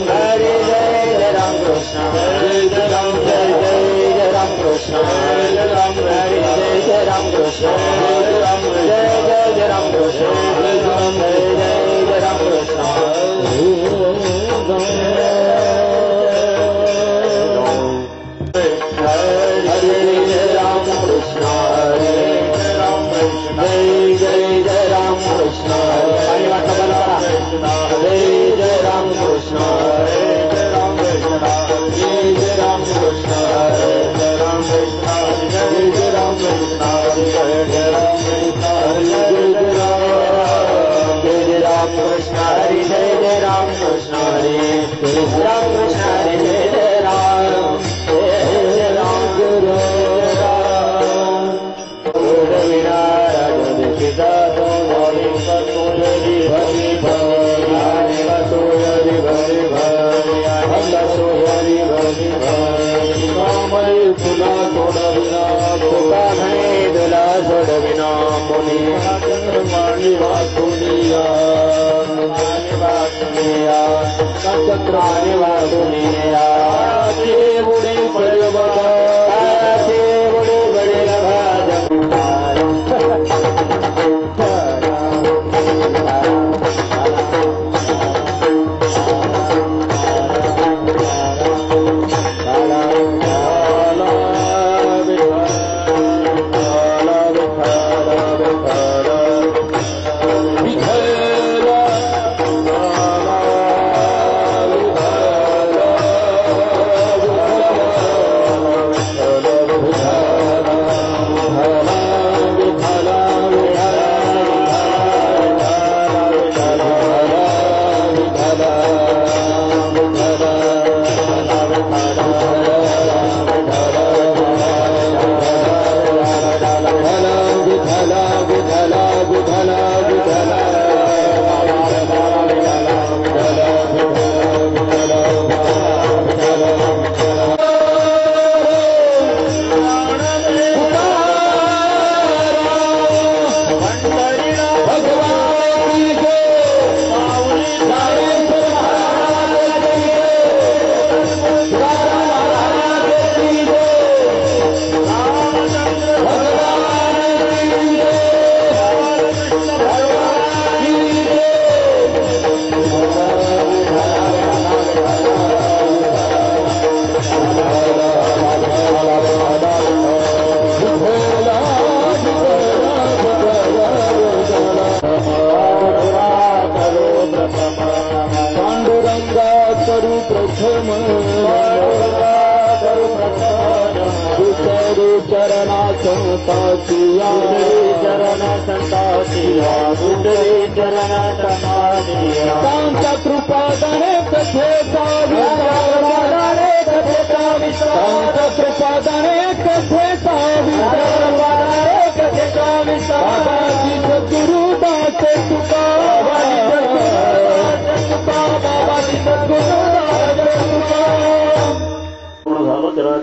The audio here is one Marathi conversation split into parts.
हरे जय राम कृष्ण जय राम जय राम कृष्ण जय राम हरे जय राम कृष्ण जय राम जय राम कृष्ण जय राम जय राम कृष्ण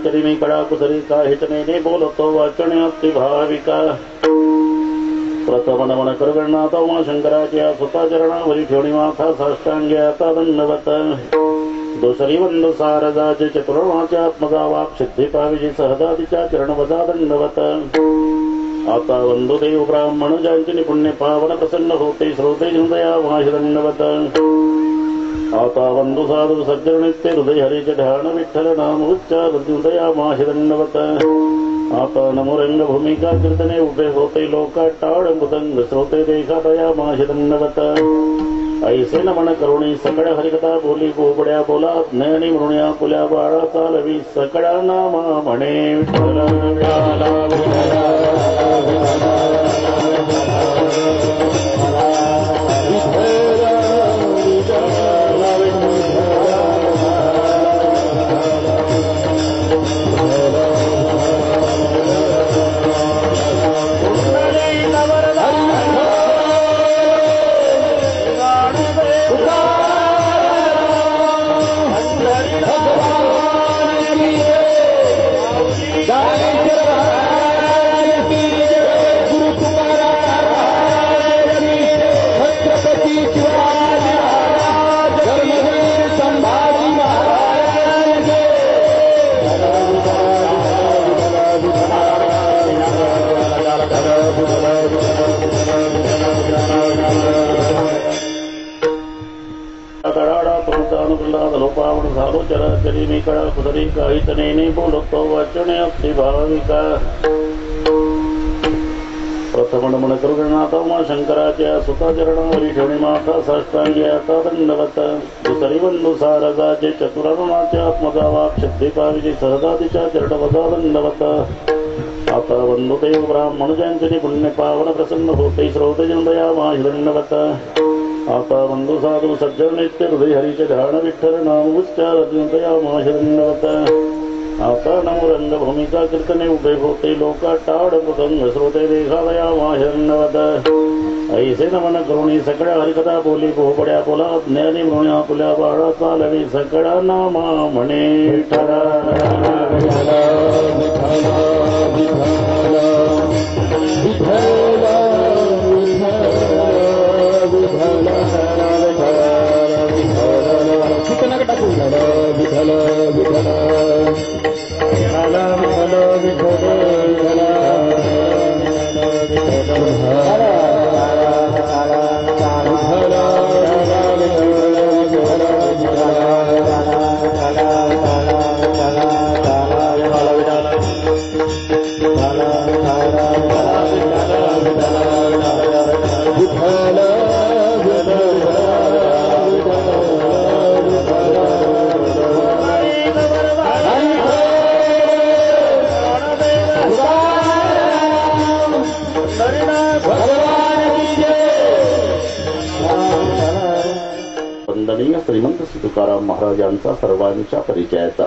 चरी में कड़ा कुसरी का हितने ने बोलो तो वाचन अति भाविका प्रथम नमन करगणनाथ उमा शंकराच्या सुता चरणा वरी ठेवणी माथा साष्टांग्याता दंडवत दोसरी वंद सारदाचे चतुर्णाच्या आत्मगावाप सिद्धी पाविजी सहदादीच्या चरणवजा दंडवत आता वंदुदेव ब्राह्मण ज्यांचे निपुण्य पावन प्रसन्न होते श्रोते हृदया वाश दंडवत आता वंदु साधु सज्जन नित्य हृदय हरिच ध्यान विठ्ठल नाम उच्चार हृदया माश दंडवत आता नमो रंग भूमिका कीर्तने उभे होते लोका टाळ मृदंग श्रोते देखा दया माश दंडवत ऐसे नमन करुणी सकळ हरिकथा बोली बोबड्या बोला ज्ञानी म्हणूया पुल्या बाळा चालवी सकळा नामा म्हणे विठ्ठल विठ्ठला विठ्ठला Jai अनुप्रल्हाद लोपावण झालो चराचरी मी कळा कुसरी काहीच नेने बोलतो वाचणे अगदी भाविका प्रथम नमन करुणाथ उमा शंकराच्या सुता चरणावरी ठेवणे माथा साष्टांगी आता दंडवत दुसरी बंधू सारगाचे चतुरारुणाच्या आत्मजा वाक शक्ती पाविजे सहजातीच्या चरणवजा दंडवत आता बंधुदेव ब्राह्मण जयंती पुण्य पावन प्रसन्न होते श्रोते जनदया माहिदंडवत आता बंधू साधू सज्जन नित्य हृदय हरीचे ध्यान विठ्ठल नाम उच्चार जनदया माहिदंडवत आता नमो रंग भूमिका कीर्तने उभे होते लोका टाळ मृदंग श्रोते देखादया माहिदंडवत ऐसे नमन करुणी सगळ्या हरिकथा बोली भोपड्या बोला ज्ञानी म्हणून आपल्या बाळा चालवी सगळा नामा म्हणे ठरा वंदनीय श्रीमंत तुकाराम महाराजांचा सर्वांच्या परिचयाचा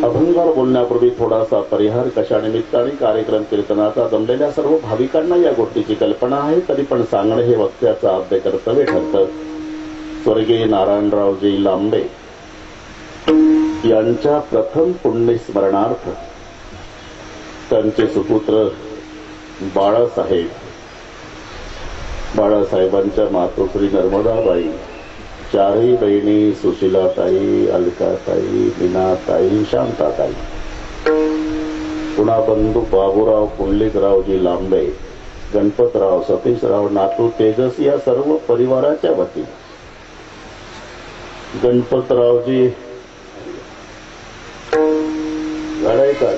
अभंगावर बोलण्यापूर्वी थोडासा परिहार कशा निमित्ताने कार्यक्रम कीर्तनाचा जमलेल्या सर्व भाविकांना या गोष्टीची कल्पना आहे तरी पण सांगणे हे वक्त्याचं आद्य कर्तव्य ठरतं. स्वर्गीय नारायणरावजी लांबे यांच्या प्रथम पुण्यस्मरणार्थ त्यांचे सुपुत्र बाळासाहेबांच्या मातोश्री नर्मदाबाई, चारही बहिणी सुशीलाताई, अलकाताई, मीनाताई, शांताताई, पुन्हा बंधू बाबूराव पुंडलिकरावजी लांबे, गणपतराव, सतीशराव, नातू तेजस या सर्व परिवाराच्या वतीने गणपतरावजी घडायकर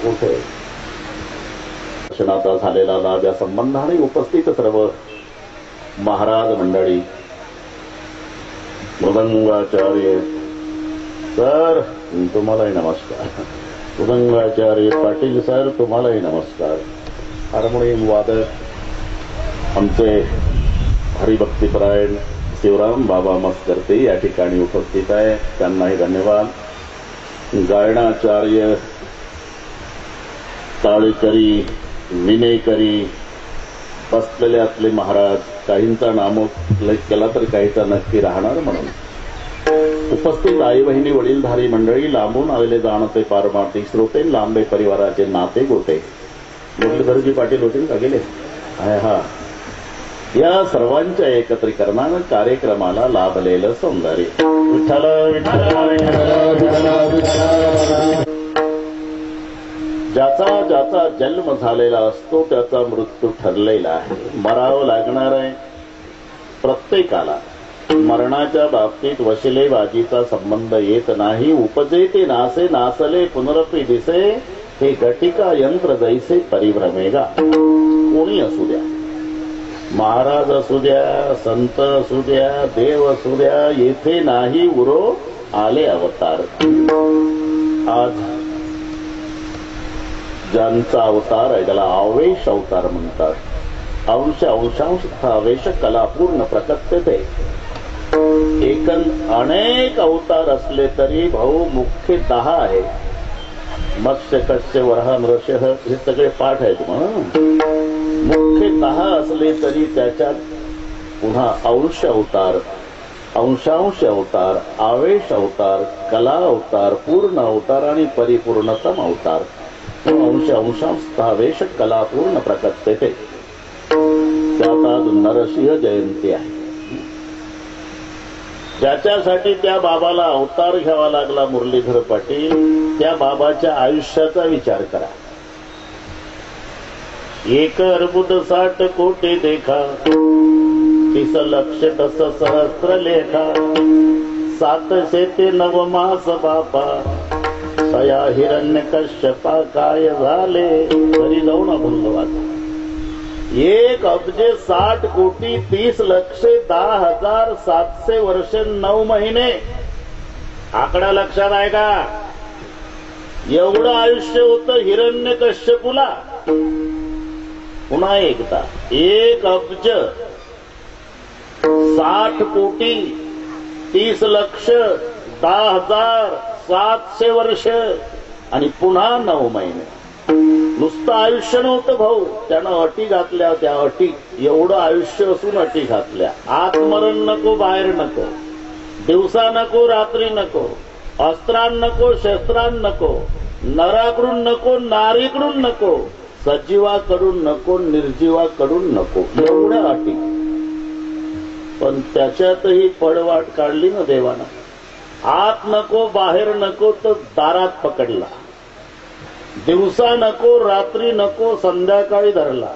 कुठे दर्शनाचा झालेला लाभ या संबंधाने उपस्थित सर्व महाराज मंडळी, मृदंगाचार्य सर तुम्हालाही नमस्कार, मृदंगाचार्य पाटील सर तुम्हालाही नमस्कार, हार्मोनियम वादक आमचे हरिभक्तीपरायण शिवराम बाबा मस्करते या ठिकाणी उपस्थित आहे, त्यांनाही धन्यवाद. गायनाचार्य ताळेकरी, विनेकरी बसलेले असले महाराज, काहींचा नामोल्लेख केला तर काहीचा नक्की राहणार म्हणून उपस्थित आई बहिणी, वडीलधारी मंडळी, लांबून आलेले जाणते पारमार्थिक श्रोते, लांबे परिवाराचे नाते गोते, मुरलीधरजी पाटील होते का गेले, हा, या सर्वांच्या एकत्रीकरणानं कार्यक्रमाला लाभलेलं सौंदर्य. विठ्ठल ज्याचा जन्म झालेला असतो त्याचा मृत्यू ठरलेला आहे, मरावं लागणार आहे प्रत्येकाला. मरणाच्या बाबतीत वशिलेबाजीचा संबंध येत नाही. उपजे ते नासे, नासले पुनरपी दिसे, हे घटिका यंत्र जैसे परिभ्रमेगा. कोणी असू द्या, महाराज असू द्या, संत असू द्या, देव असू द्या, येथे नाही उरो आले अवतार. आज ज्यांचा अवतार आहे त्याला आवेश अवतार म्हणतात. अंश अंशांश आवेश कलापूर्ण प्रकटते. अनेक अवतार असले तरी भाऊ मुख्य 10 आहे. मत्स्य, कस्य, वराह, नृसिंह हे सगळे पाठ आहेत म्हणून मुख्य 10 असले तरी त्याच्यात पुन्हा अंश अवतार, अंशांश अवतार, आवेश अवतार, कला अवतार, पूर्ण अवतार आणि परिपूर्णतम अवतार. अंश अंशांश कलापूर्ण प्रकटते. त्यात आज नरसिंह जयंती आहे. ज्याच्यासाठी त्या बाबाला अवतार घ्यावा लागला मुरलीधर पाटील, त्या बाबाच्या आयुष्याचा विचार करा. 1 अर्बुद 60 कोटी देखा, 30 लक्ष 10 सहस्त्र लेखा 709 मास बापा तया हिरण्यकश्यपा काय झाले तरी जाऊन अभंग वाचा 1 अब्ज 60 कोटी 30 लक्ष 10,700 वर्ष 9 महिने आकडा लक्षात आहे का एवढं आयुष्य होतं हिरण्यकश्यपूला पुन्हा एकदा 1 अब्ज 60 कोटी 30 लक्ष 10,700 वर्ष आणि पुन्हा 9 महिने नुसतं आयुष्य नव्हतं भाऊ त्यानं अटी घातल्या त्या अटी एवढं आयुष्य असून अटी घातल्या आत्मरण नको बाहेर नको दिवसा नको रात्री नको अस्त्रान नको शस्त्रान नको नराकडून नको नारीकडून नको सजीवाकडून नको निर्जीवाकडून नको एवढ्या अटी पण त्याच्यातही पडवाट काढली ना देवानं आत नको बाहेर नको तर दारात पकडला दिवसा नको रात्री नको संध्याकाळी धरला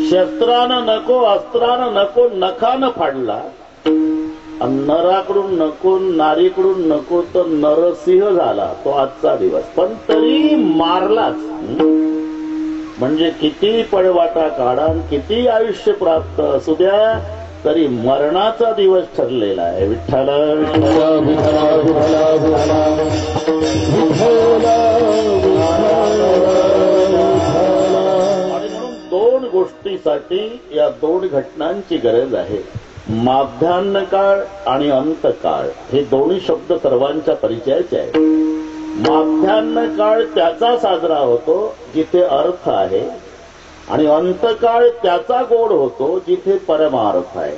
शस्त्रानं नको अस्त्रानं नको नखानं फाडला नराकडून नको नारीकडून नको तर नरसिंह झाला तो आजचा दिवस पण तरी मारलाच म्हणजे किती पळवाटा काढा किती आयुष्य प्राप्त असू द्या तरी मरणाचा दिवस ठरलेला आहे विठ्ठल आणि म्हणून 2 गोष्टीसाठी या 2 घटनांची गरज आहे माध्यान्ह काळ आणि अंतकाळ हे दोन्ही शब्द सर्वांच्या परिचयाचे आहेत माध्यान्ह काळ त्याचा साजरा होतो जिथे अर्थ आहे आणि अंतकाळ त्याचा गोड होतो जिथे परमार्थ आहे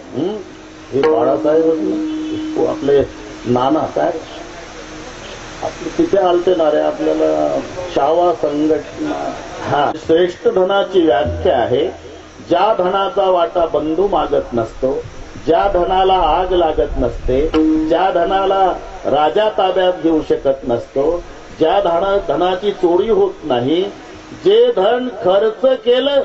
हे बाळासाहेब आपले नाना काय आपले तिथे आलते ना रे आपल्याला शावा संघटना श्रेष्ठ धनाची व्याख्या आहे ज्या धनाचा वाटा बंधू मागत नसतो ज्या धनाला आग लागत नसते ज्या धनाला राजा ताब्यात घेऊ शकत नसतो ज्या धनाची चोरी होत नाही जे धन खर्च केलं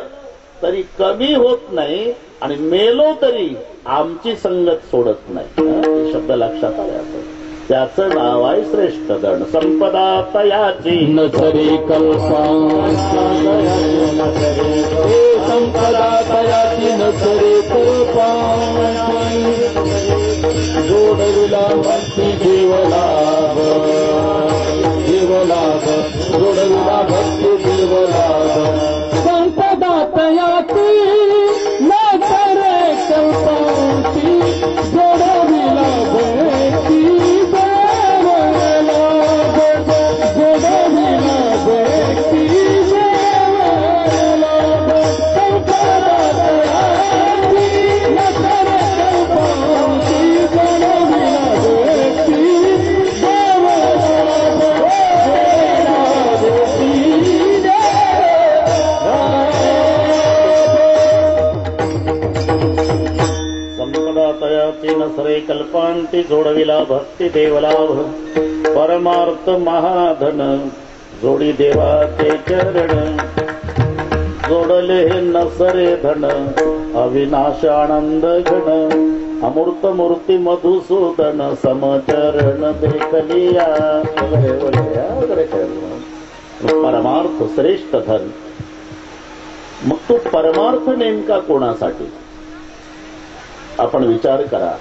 तरी कमी होत नाही आणि मेलो तरी आमची संगत सोडत नाही शब्द लक्षात आले असं त्याचं नाव आहे श्रेष्ठ धन संपदा तयाची नसरी कल्पा संपदा तयाची नसरी कल्पा जोडविला भक्ती जीवलाभ जीवलाभ जोडविला भक्ती जीवलाभ संपदा तयाची नसरी कल्पाची जोडविला भक्ती नसरे कल्पांती जोडविला भक्ती देवलाभ परमार्थ महाधन जोडी देवाचे चरण जोडले हे नसरे धन अविनाश आनंद घन अमूर्त मूर्ती मधुसूदन समचरण देखलिया परमार्थ श्रेष्ठ धन मग तो परमार्थ नेमका कोणासाठी आपण विचार करा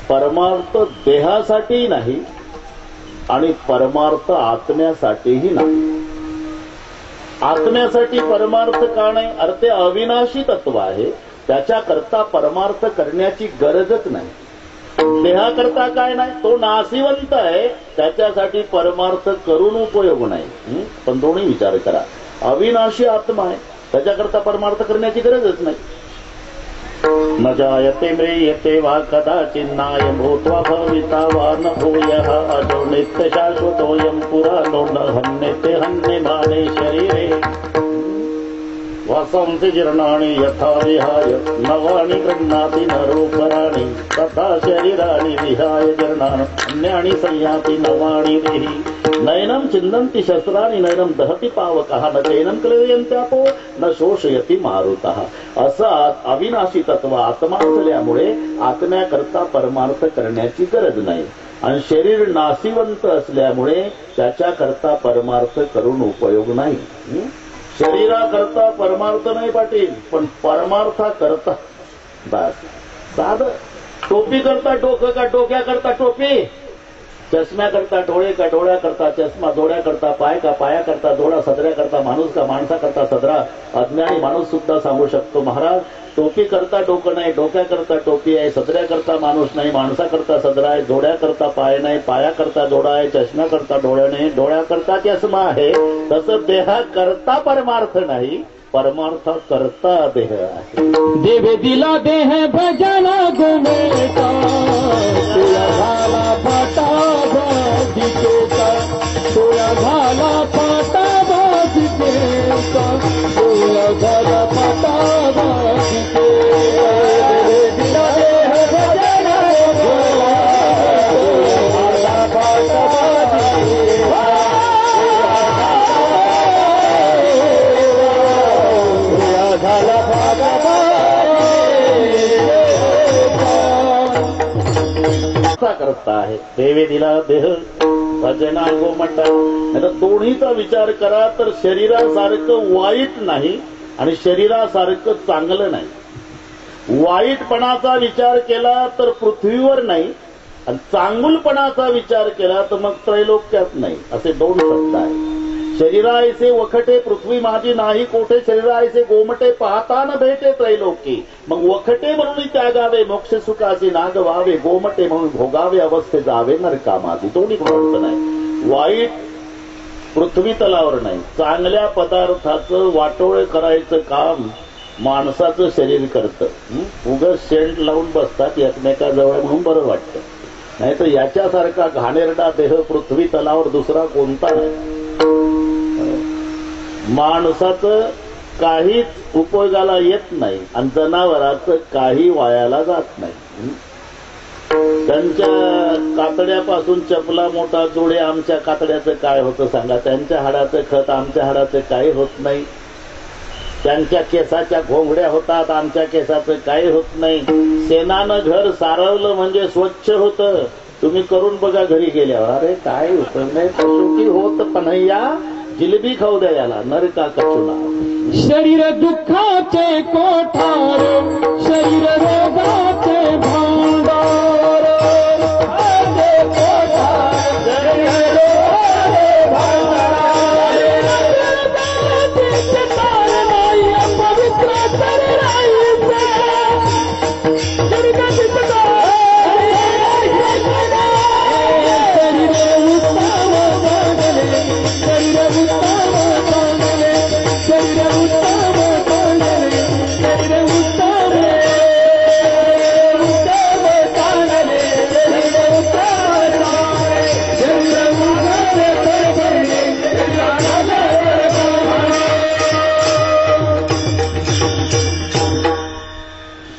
परमार्थ देहासाठी नाही आणि परमार्थ आत्म्यासाठीही नाही आत्म्यासाठी परमार्थ का नाही अरे ते अविनाशी तत्व आहे त्याच्याकरता परमार्थ करण्याची गरजच नाही देहाकरता काय नाही तो नाशिवंत आहे त्याच्यासाठी परमार्थ करून उपयोग नाही पण दोन्ही विचार करा अविनाशी आत्मा आहे त्याच्याकरता परमार्थ करण्याची गरजच नाही न जायते म्रियते वा कदाचिन्नाय भूत्वा भविता वा न भूयः अजो नित्य शाश्वतोऽयं पुराणो न हन्यते हन्यमाने शरीरे वासांसी जीर्णानि यथा विहाय नवानि गृह्णाति नरोपराणि तथा शरीराणि विहाय जीर्णानि अन्यानि संयाति नवानि देहि नयनं चिन्नन्ति शस्त्राणि नयनं दहति पावकः न चैनं क्लेदयन्त्यापो न शोषयति मारुतः. असं अविनाशी तत्व आत्मा असल्यामुळे आत्म्याकरता परमार्थ करण्याची गरज नाही आणि शरीर नाशिवंत असल्यामुळे त्याच्याकरता परमार्थ करून उपयोग नाही. शरीराकरता परमार्थ नाही पाटील, पण परमार्था करता बस साध. टोपी करता डोकं का डोक्या करता टोपी, चष्म्या करता डोळे का डोळ्या करता चष्मा, डोळ्या करता पाय का पाया करता डोळा, सदऱ्या करता माणूस का माणसा करता सदरा. अज्ञानी माणूस सुद्धा सांगू शकतो महाराज टोपी करता डोकं नाही, डोक्या करता टोपी आहे, सदऱ्या करता माणूस नाही, माणसा करता सदरा आहे, डोळ्या करता पाय नाही, पाया करता डोळा आहे, चष्म्या करता डोळ्या नाही, डोळ्या करता चष्मा आहे. तसं देहा करता परमार्थ नाही, परमार्थ करता देह आहे. देवे दिला देह भजना गुमेता तुया झाला फाटा बाजिकेचा, तुया झाला फाटा बाजिकेचा, तुया झाला फाटा बाजिकेचा. देवे दिला देह भजना गुमेता फाटा बाजिकेचा, झाला फाटा करता आहे. देवे दिला देह भजना गोमटा. नाही तर दोन्हीचा विचार करा तर शरीरासारखं वाईट नाही आणि शरीरासारखं चांगलं नाही. वाईटपणाचा विचार केला तर पृथ्वीवर नाही आणि चांगुलपणाचा विचार केला तर मग त्रैलोक्यात नाही. असे दोन शब्द आहेत. शरीरायसे वखटे पृथ्वी माझी नाही कोठे, शरीरायसे गोमटे पाहता न भेटे त्रैलोकी. मग वखटे म्हणून त्यागावे मोक्ष सुखाचे नाग व्हावे, गोमटे म्हणून भोगावे अवस्थे जावे नरकामादी. दोन्ही गुणांचं नाही. वाईट पृथ्वी तलावर नाही, चांगल्या पदार्थाचं वाटोळ करायचं काम माणसाचं शरीर करतं. उगाच शेंट लावून बसतात एकमेकाजवळ म्हणून बरं वाटतं. नाहीतर याच्यासारखा घाणेरडा देह पृथ्वी तलावर दुसरा कोणता नाही. माणसाचं काहीच उपयोगाला येत नाही आणि जनावराचं काही वायाला जात नाही. त्यांच्या कातड्यापासून चपला मोठा जोडे, आमच्या कातड्याचं काय होतं सांगा. त्यांच्या हाडाचं खत आमच्या हाडाचं काही होत नाही. त्यांच्या केसाच्या घोंगड्या होतात, आमच्या केसाचं काही होत नाही. शेणानं घर सारवलं म्हणजे स्वच्छ होतं. तुम्ही करून बघा घरी गेल्यावर, अरे काय उपयोग नाही. शेवटी होत पण या जिलेबी खाऊ द्या याला नरका कचुना. शरीर दुःखाचे कोठार, शरीर रोगाचे भांडार, शरीर रोगाचे भांडार,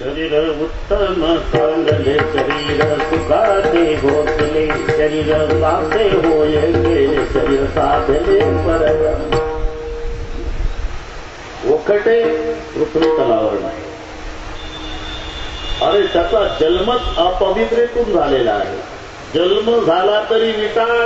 पवित्र उत्तम चांगले शरीर सुखाचे घोषले, शरीर साधे होय गेले, शरीर साधले परम. वखटे पृथ्वी तलावर नाही. अरे त्याचा जन्मच अपवित्रेतून झालेला आहे. जन्म झाला तरी विटाळ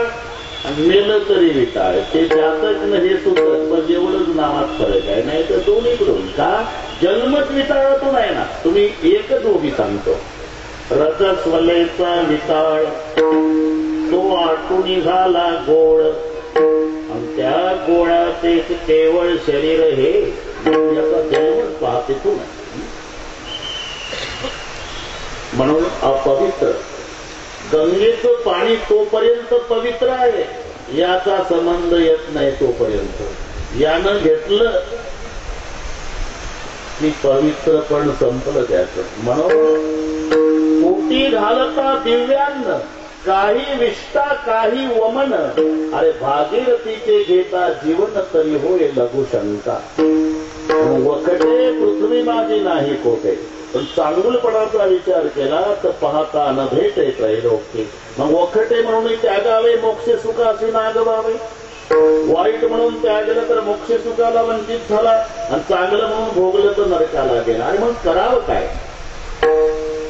आणि मेलं तरी विटाळ. ते जातक न हे सुतक बस एवढंच नावात फरक आहे. नाही तर दोन्हीकडून का जन्मच विटाळातून आहे ना. तुम्ही एकच उभी सांगतो. रजस्वलेचा विटाळ तो आटून झाला गोळ आणि त्या गोळाचे केवळ शरीर हे याचा जन्मच पाहते तू नाही. म्हणून अपवित्र. गंगेचं पाणी तोपर्यंत पवित्र आहे, याचा संबंध येत नाही तोपर्यंत. यानं घेतलं की पवित्र पण संपलं त्याचं. म्हणून कोटी घालता दिव्यान्न, काही विष्टा काही वमन, अरे भागीरथीचे घेता जीवन तरी होय लघुशंका. वखटे पृथ्वी माझी नाही कोठे. पण चांगुलपणाचा विचार केला तर पाहता न भेटे त्रैलोक्य. मग वखटे म्हणून त्यागावे मोक्षे सुख असे नागवावे. वाईट म्हणून त्यागलं तर मोक्ष सुखाला वंचित झाला आणि चांगलं म्हणून भोगलं तर नरकाला गेला. आणि मग करावं काय?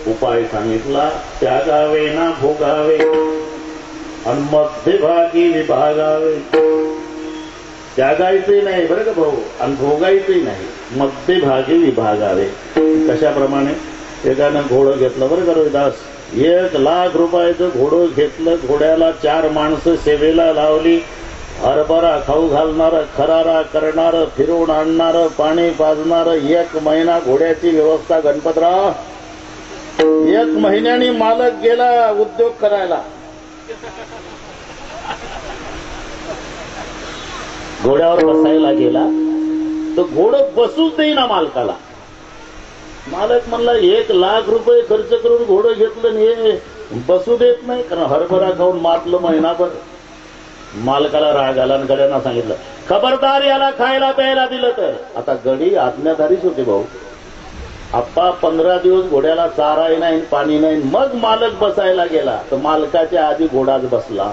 उपाय सांगितला, त्यागावे ना भोगावे आणि मध्यभागी विभागावे. त्यागायचे नाही बरं का भाऊ, आणि भोगायचे नाही, मध्यभागी विभागावे. कशाप्रमाणे? एकानं घोडं घेतलं बरं का रविदास, 1,00,000 रुपयाचं घोडं घेतलं. घोड्याला 4 माणसं सेवेला लावली. हरभरा खाऊ घालणारं, खरारा करणारं, फिरवून आणणारं, पाणी पाजणारं. 1 महिना घोड्याची व्यवस्था. गणपतराव 1 महिन्यानी मालक गेला उद्योग करायला. घोड्यावर बसायला गेला तर घोडं बसूच देईना मालकाला. मालक म्हणला 1,00,000 रुपये खर्च करून घोडं घेतलं आणि हे बसू देत नाही, कारण हरभरा खाऊन मातलं महिनाभर. मालकाला राग आला आणि गड्यांना सांगितलं, खबरदार याला खायला प्यायला दिलं तर. आता गडी आज्ञाधारीच होते भाऊ. आप्पा 15 दिवस घोड्याला चाराही नाही, पाणी नाही. मग मालक बसायला गेला तर मालकाच्या आधी घोडाच बसला.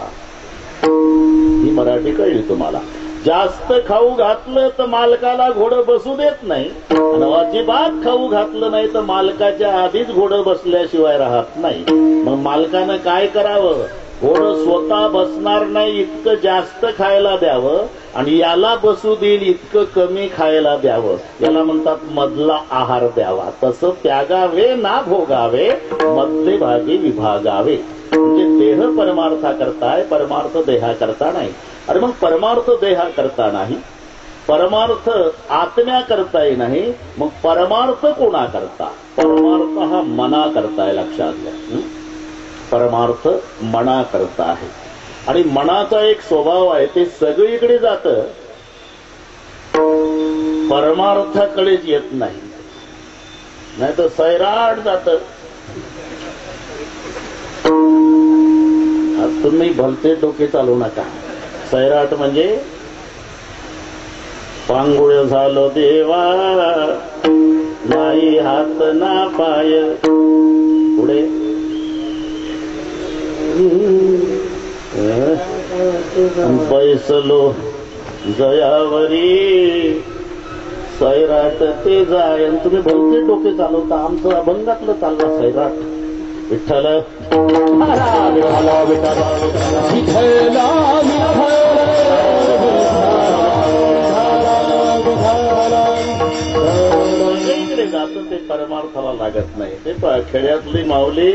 ही मराठी कळली तुम्हाला? जास्त खाऊ घातलं तर मालकाला घोडं बसू देत नाही, आणि अजिबात खाऊ घातलं नाही तर मालकाच्या आधीच घोडं बसल्याशिवाय राहत नाही. मग मालकानं काय करावं? घोडं स्वतः बसणार नाही इतकं जास्त खायला द्यावं, आणि याला बसू देईल इतकं कमी खायला द्यावं. याला म्हणतात मधला आहार द्यावा. तसं त्यागावे ना भोगावे, मध्यभागी विभागावे. म्हणजे देह परमार्था करताय, परमार्थ देहा करता नाही. अरे मग परमार्थ देहा करता नाही, परमार्थ आत्म्या करताय नाही, मग परमार्थ कोणा करता? परमार्थ हा मना करताय, लक्षात घ्या. परमार्थ मना करता आहे. आणि मनाचा एक स्वभाव आहे, ते सगळीकडे जातं, परमार्थाकडेच येत नाही. नाही तर सैराट जातं. तुम्ही भलते डोके चालू नका. सैराट म्हणजे पांगुळ झालो देवा, नाही हात ना पाय. पुढे बैसलो जयावरी, सैराट ते जाय. तुम्ही भलते डोके चालवता. आमचं अभंगातलं चालला सैराट. विठ्ठल विठ्ठला विठ्ठला विठ्ठला जातं ते परमार्थाला लागत नाही. ते खेड्यातली माऊली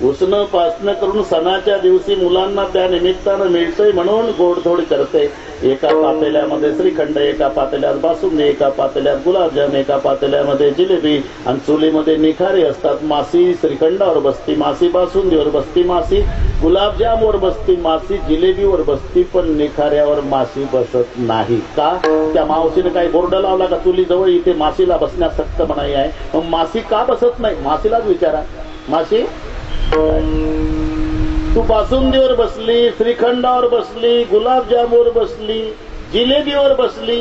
उसणं पासणं करून सणाच्या दिवशी मुलांना त्या निमित्तानं मिळतंय म्हणून गोडधोड करते. एका पातेल्यामध्ये श्रीखंड, एका पातेल्यात बासुंदी, एका पातेल्यात गुलाबजाम, एका पातेल्यामध्ये जिलेबी, आणि चुलीमध्ये निखारे असतात. मासी श्रीखंडावर बसती, मासी बासुंदीवर बसती, मासी गुलाबजामवर बसती, मासी जिलेबीवर बसती, पण निखाऱ्यावर मासी बसत नाही. का? त्या मावशीने काही बोर्ड लावला का चुली जवळ इथे मासीला बसण्यास सक्त मनाई आहे? मग मासी का बसत नाही? मासीलाच विचारा. मासी तू बासुंदीवर बसली, श्रीखंडावर बसली, गुलाबजामवर बसली, जिलेबीवर बसली,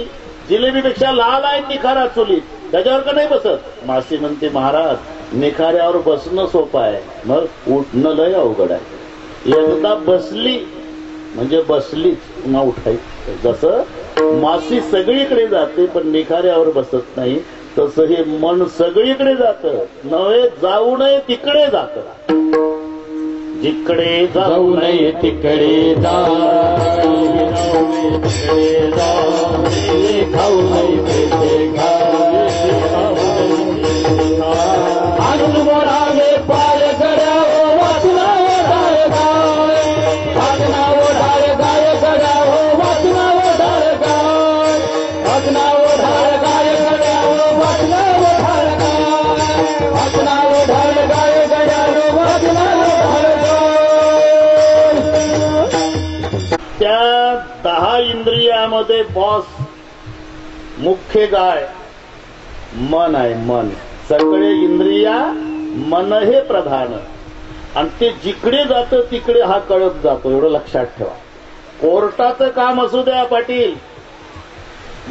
जिलेबीपेक्षा लाल आहे निखारा चुलीत, त्याच्यावर का नाही बसत? मासी म्हणते महाराज निखाऱ्यावर बसणं सोपं आहे, मग उठणं लय अवघड आहे. एकदा बसली म्हणजे बसलीच, पुन्हा उठायचं. जसं मासी सगळीकडे जाते पण निखाऱ्यावर बसत नाही, तसं हे मन सगळीकडे जातं, नव्हे जाऊ नये तिकडे जातं. जिकडे जाऊ नये तिकडे जा, खाऊ नये पैसे घा, मोरागे पाय गड्या वाचना ओढाळ गाय, वाचना ओढाळ गाय गड्या वाचना ओढाळ गाय, वाचना ओढाळ गाय गड्या वाचना ओढाळ गाय, वाचना ओढाळ गाय गड्या वाचना ओढाळ गाय. त्या 10 इंद्रियामध्ये बॉस मुख्य गाय मन आहे. मन सगळे इंद्रिया मन हे प्रधान, आणि ते जिकडे जातं तिकडे हा कळत जातो. एवढं लक्षात ठेवा. कोर्टाचं काम असू द्या पाटील,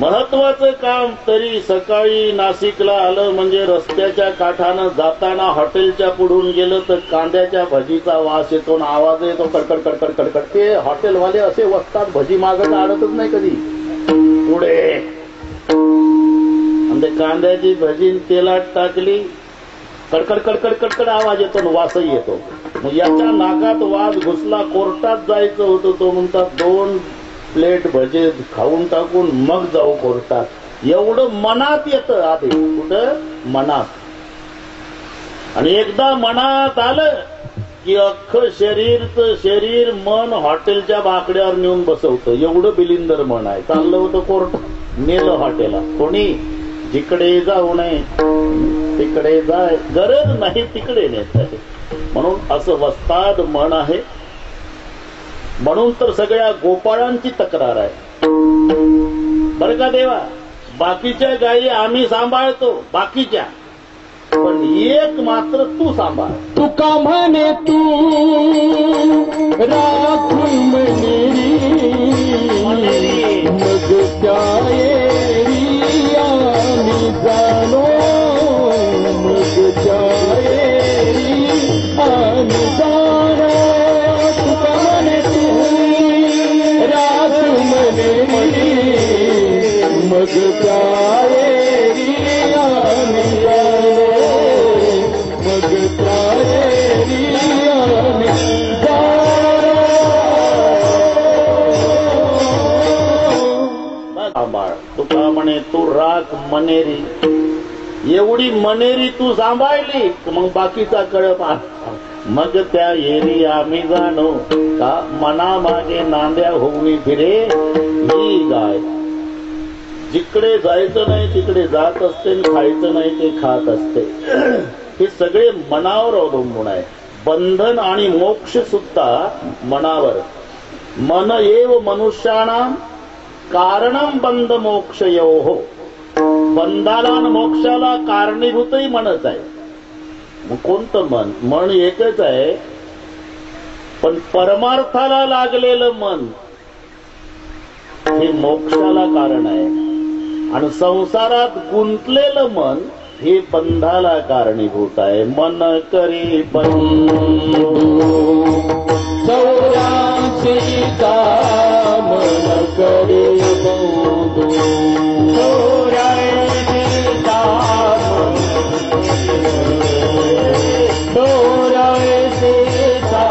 महत्वाचं काम. तरी सकाळी नाशिकला आलं म्हणजे रस्त्याच्या काठानं जाताना हॉटेलच्या पुढून गेलं तर कांद्याच्या भजीचा वास येतो ना आवाज येतो कडकड कडकड कडकड. ते हॉटेलवाले असे वसतात भजी मागत आडतच नाही कधी पुढे. आणि ते कांद्याची भजी तेलात टाकली कडकड कडकड कडकड आवाज येतो ना वासही येतो. मग याच्या नाकात वास घुसला. कोर्टात जायचं होतं. तो म्हणतात 2 प्लेट भजे खाऊन टाकून मग जाऊ कोर्टात. एवढं मनात येतं आधी. कुठं मनात. आणि एकदा मनात आलं की अख्खं शरीर मन हॉटेलच्या बाकड्यावर नेऊन बसवतं. एवढं बिलिंदर मन आहे. चाललं होतं कोर्टात नेलं हॉटेलला. कोणी जिकडे जाऊ नये तिकडे जाय गरज नाही तिकडे नेत आहे. म्हणून असं वस्ताद मन आहे. म्हणून तर सगळ्या गोपाळांची तक्रार आहे बरं का देवा. बाकीच्या गायी आम्ही सांभाळतो बाकीच्या, पण एक मात्र तू सांभाळ. तुका म्हणे तू राखून मनेरी मग त्याएरी आम्ही जाणो. मग त्याएरी आम्ही जाणो. तुका म्हणे मग त्याएरी आम्ही जाणो. मग त्याएरी आम्ही जाणो. सांभाळ. तुका म्हणे तू राख मनेरी. एवढी मनेरी तू सांभाळली मग बाकीचा कळप. मग त्या एरी आम्ही जाणो. का मना मागे नांद्या होऊन फिरे ही गाय. जिकडे जायचं नाही तिकडे जात असते. खायचं नाही ते खात असते. हे सगळे मनावर अवलंबून आहे. बंधन आणि मोक्ष सुद्धा मनावर. मन एव मनुष्याणाम कारणम बंध मोक्ष योहो. बंधाला आणि मोक्षाला कारणीभूतही मनच आहे. मग कोणतं मन? मन एकच आहे, पण परमार्थाला लागलेलं मन हे मोक्षाला कारण आहे. आणि संसारात गुंतलेलं मन हे बंधाला कारणीभूत आहे. मन करी बंधू चौरासी का मन करी बंधू. चौरासी का चौरासी का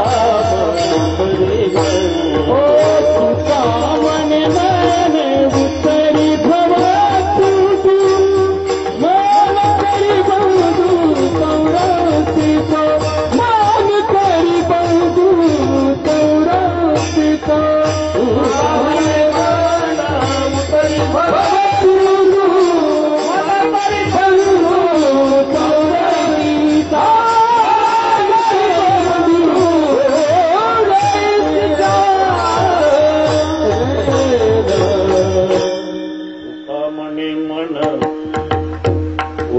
ओ तुका म्हणे म्हणे उत्तरी भवा तू मान करी बंधू. चौरासी का मान करी बंधू. चौरासी का उत्तरी भवा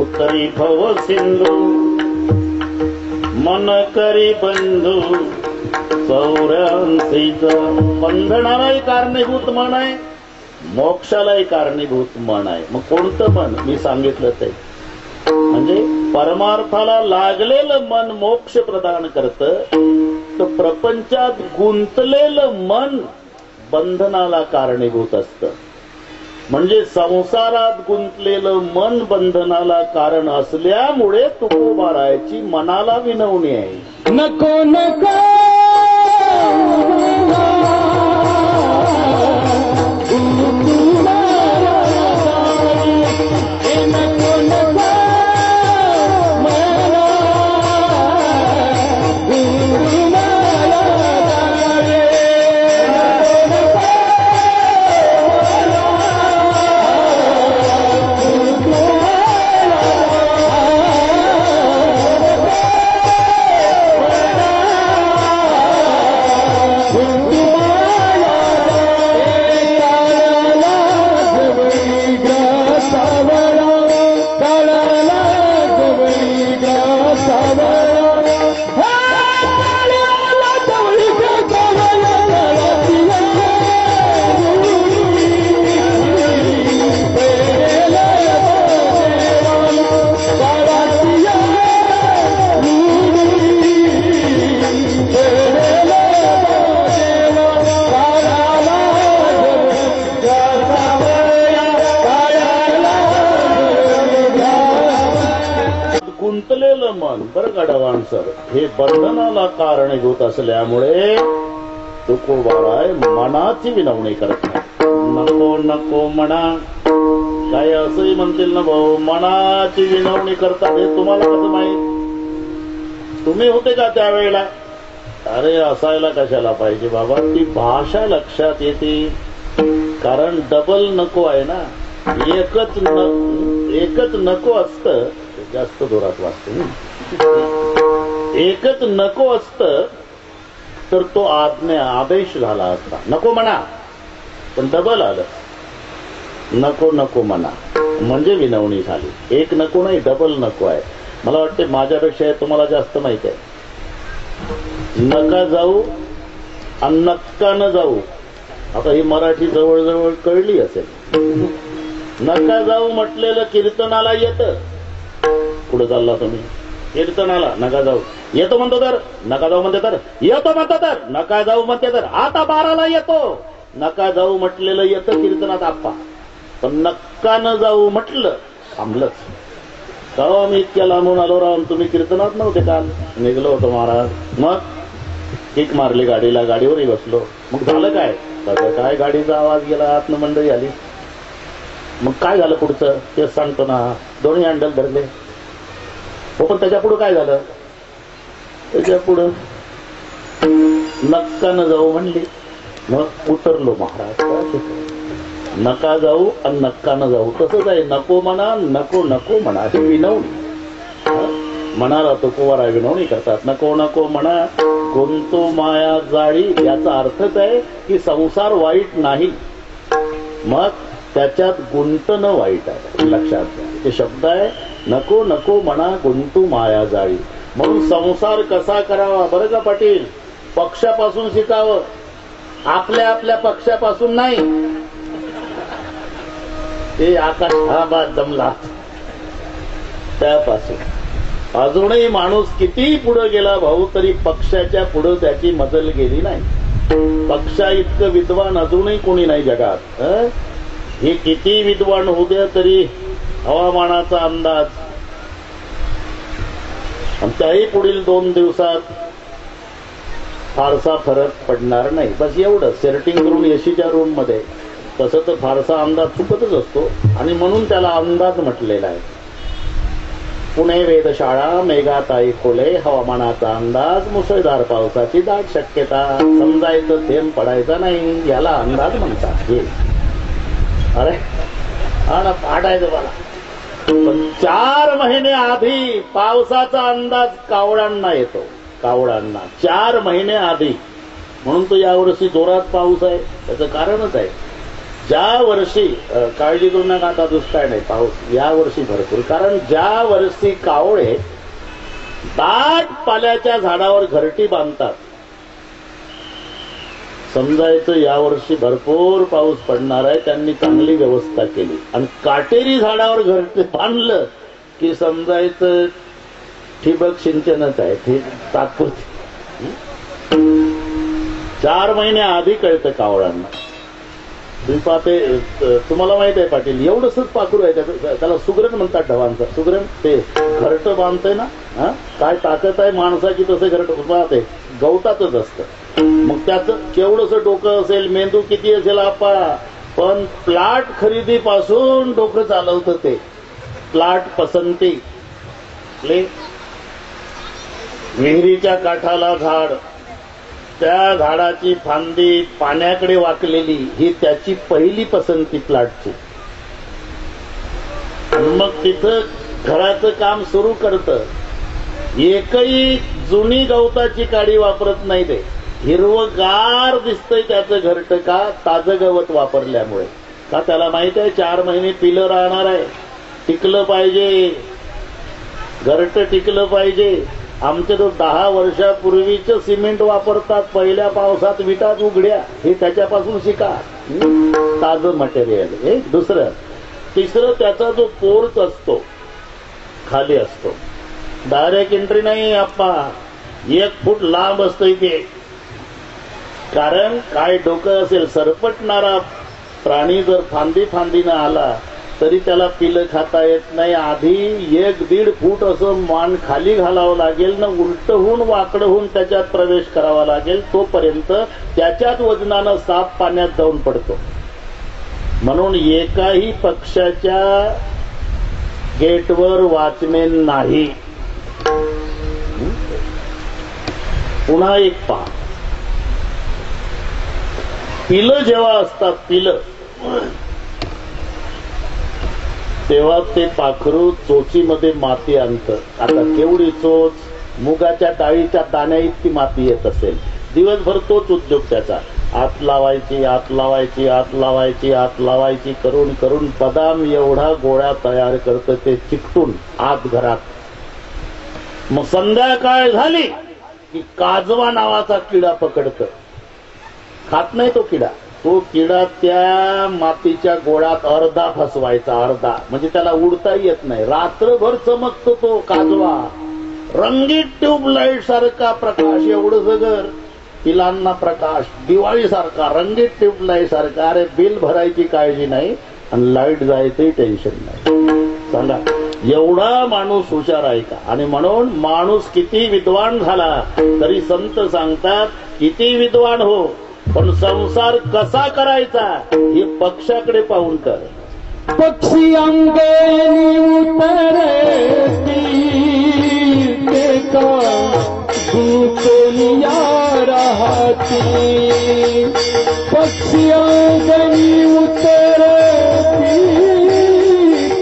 उतरी भव सिंधू. मन करी बंधू 84. बंधनालाही कारणीभूत मन आहे, मोक्षालाही कारणीभूत मन आहे. मग कोणतं मन? मी सांगितलं ते म्हणजे परमार्थाला लागलेलं मन मोक्ष प्रदान करतं. तर प्रपंचात गुंतलेलं मन बंधनाला कारणीभूत असतं. म्हणजे संसारात गुंतलेलं मन बंधनाला कारण असल्यामुळे तुकोबारायची मनाला विनवणी आहे. नको नको बरं का डवाणसर, हे बंधनाला कारणीभूत असल्यामुळे तुकोबाराय मनाची विनवणी करत नाही. नको नको म्हणा, काय असंही म्हणतील ना भाऊ, मनाची विनवणी करतात. हे तुम्हाला कसं माहित? तुम्ही होते का त्यावेळेला? अरे असायला कशाला पाहिजे बाबा, ती भाषा लक्षात येते. कारण डबल नको आहे ना, एकच नको असतं, जास्त जोरात वाचतो, एकच नको असतं तर तो आदेश झाला असता. नको म्हणा, पण डबल आलं. नको नको म्हणा म्हणजे विनवणी झाली. एक नको नाही, डबल नको आहे. मला वाटते माझ्यापेक्षा तुम्हाला जास्त माहिती आहे. नका जाऊ आणि नक्का न जाऊ, आता ही मराठी जवळजवळ कळली असेल. नका जाऊ म्हटलेलं कीर्तनाला येतं. पुढे चालला तुम्ही कीर्तनाला, नका जाऊ, येतो म्हणतो तर नका जाऊ म्हणते, तर येतो म्हणतो तर नका जाऊ म्हणते, तर आता 12ला येतो. नका जाऊ म्हटलेलं येतं कीर्तनात आप्पा, पण नक्का न जाऊ म्हटलं थांबलंच. तेव्हा मी इतक्या लांबून आलो राहून, तुम्ही कीर्तनात नव्हते काल? निघलो होतो महाराज. मग किक मारली गाडीला, गाडीवरही बसलो. मग झालं काय? काय गाडीचा आवाज गेला, आतनं मंडळी आली. मग काय झालं पुढचं ते सांगतो ना. दोन्ही हँडल धरले. हो, पण त्याच्या पुढं काय झालं? त्याच्या पुढं नक्का न जाऊ म्हणली. मग उतरलो महाराज. नका जाऊ आणि नक्का न जाऊ तसंच आहे. नको म्हणा, नको नको म्हणा, ही विनवणी. मनाला तुकोबारा विनवणी करतात. नको नको म्हणा, गुंतो माया जाळी, याचा अर्थच आहे की संसार वाईट नाही, मग त्याच्यात गुंतणं वाईट आहे. लक्षात घ्या, ते शब्द आहे. नको नको म्हणा, गुंतू माया जाळी. म्हणून संसार कसा करावा बरं का पाटील? पक्षापासून शिकावं, आपल्या पक्षापासून नाही. ते आकाश हा बाद जमला त्यापासून. अजूनही माणूस किती पुढे गेला भाऊ, तरी पक्षाच्या पुढे त्याची मजल गेली नाही. पक्षा इतकं विद्वान अजूनही कोणी नाही जगात. हे किती विद्वान होऊ द्या तरी हवामानाचा अंदाज, आणि त्याही पुढील 2 दिवसात फारसा फरक पडणार नाही. बस एवढं. सेटिंग करून एसीच्या रूम मध्ये तसं तर फारसा अंदाज चुकतच असतो, आणि म्हणून त्याला अंदाज म्हटलेला आहे. पुणे वेधशाळा, मेघाताई खोले, हवामानाचा अंदाज, मुसळधार पावसाची दाट शक्यता, समजायचं थेंब पडायचा नाही, याला अंदाज म्हणतात. हे अरे हा ना, पाठायचं मला. पण 4 महिने आधी पावसाचा अंदाज कावळांना येतो. कावळांना 4 महिने आधी. म्हणून तो यावर्षी जोरात पाऊस आहे. त्याचं कारणच आहे, ज्या वर्षी काळजी करू नका, आता दुष्काळ नाही, पाऊस या वर्षी भरपूर. कारण ज्या वर्षी कावळे दाट पाल्याच्या झाडावर घरटी बांधतात, समजायचं यावर्षी भरपूर पाऊस पडणार आहे, त्यांनी चांगली व्यवस्था केली. आणि काटेरी झाडावर घरटी बांधलं की समजायचं ठिबक सिंचनच आहे, ते तात्पुरती. 4 महिने आधी कळतं कावळांना. तुम्ही पाहते, तुम्हाला माहित आहे पाटील, एवढंच पाखरू आहे त्याला सुगरण म्हणतात. ढवांचं सुगरण, ते घरटं बांधतंय ना, काय ताकद आहे माणसाची, तसं घरटं पाहते गवतातच असतं. मग त्याचं केवढंसं डोकं असेल, मेंदू किती असेल आपा, पण प्लॉट खरेदीपासून डोकं चालवतं ते. प्लॉट पसंती, विहिरीच्या काठाला झाड, त्या झाडाची फांदी पाण्याकडे वाकलेली, ही त्याची पहिली पसंती प्लॉटची. मग तिथं घराचं काम सुरू करतं. एकही जुनी गवताची काडी वापरत नाही. ते हिरवगार दिसतंय त्याचं घरटं, का? ताजं गवत वापरल्यामुळे. का? त्याला माहित आहे 4 महिने पिलं राहणार आहे, टिकलं पाहिजे, घरटं टिकलं पाहिजे. आमचे तो 10 वर्षापूर्वीचं सिमेंट वापरतात, पहिल्या पावसात विटात उघड्या, हे त्याच्यापासून शिका. ताजं मटेरियल. हे दुसरं. तिसरं, त्याचा जो पोर्च असतो खाली असतो, डायरेक्ट एंट्री नाही आप्पा, 1 फूट लांब असतं ते. कारण काय डोकं असेल, सरपटणारा प्राणी जर फांदीनं आला तरी त्याला पिलं खाता येत नाही. आधी 1-1.5 फूट असं मान खाली घालावं लागेल ना, उलट होऊन वाकडं होऊन त्याच्यात प्रवेश करावा लागेल. तोपर्यंत त्याच्याच वजनानं साप पाण्यात जाऊन पडतो. म्हणून एकाही पक्षाच्या गेटवर वॉचमॅन नाही. पुन्हा एक पहा, पिलं जेव्हा असतात पिलं, तेव्हा ते पाखरू चोचीमध्ये माती आणतं. आता केवढी चोच, मुगाच्या डाळीच्या दाण्या इतकी माती येत असेल. दिवसभर तोच उद्योग त्याचा. आत लावायची, आत लावायची, आत लावायची, आत लावायची करून करून बदाम एवढा गोळा तयार करतं ते चिकटून आत घरात. मग संध्याकाळ झाली की काजवा नावाचा किडा पकडतं. खात नाही तो किडा. तो किडा त्या मातीच्या गोळ्यात अर्धा फसवायचा, अर्धा, म्हणजे त्याला उडता येत नाही. रात्रभर चमकतो तो काजवा, रंगीत ट्यूबलाईट सारखा प्रकाश. एवढं घर, पिलांना प्रकाश, दिवाळी सारखा, रंगीत ट्यूबलाईट सारखा. अरे बिल भरायची काळजी नाही आणि लाईट जायचंही टेन्शन नाही. सांगा, एवढा माणूस हुशार आहे का? आणि म्हणून माणूस किती विद्वान झाला तरी संत सांगतात, किती विद्वान हो, पण संसार कसा करायचा हे पक्षाकडे पाहून कर. पक्षी अंगेनी उतरती ते का गुंतनिया राहती. पक्षी अंगेनी उतरती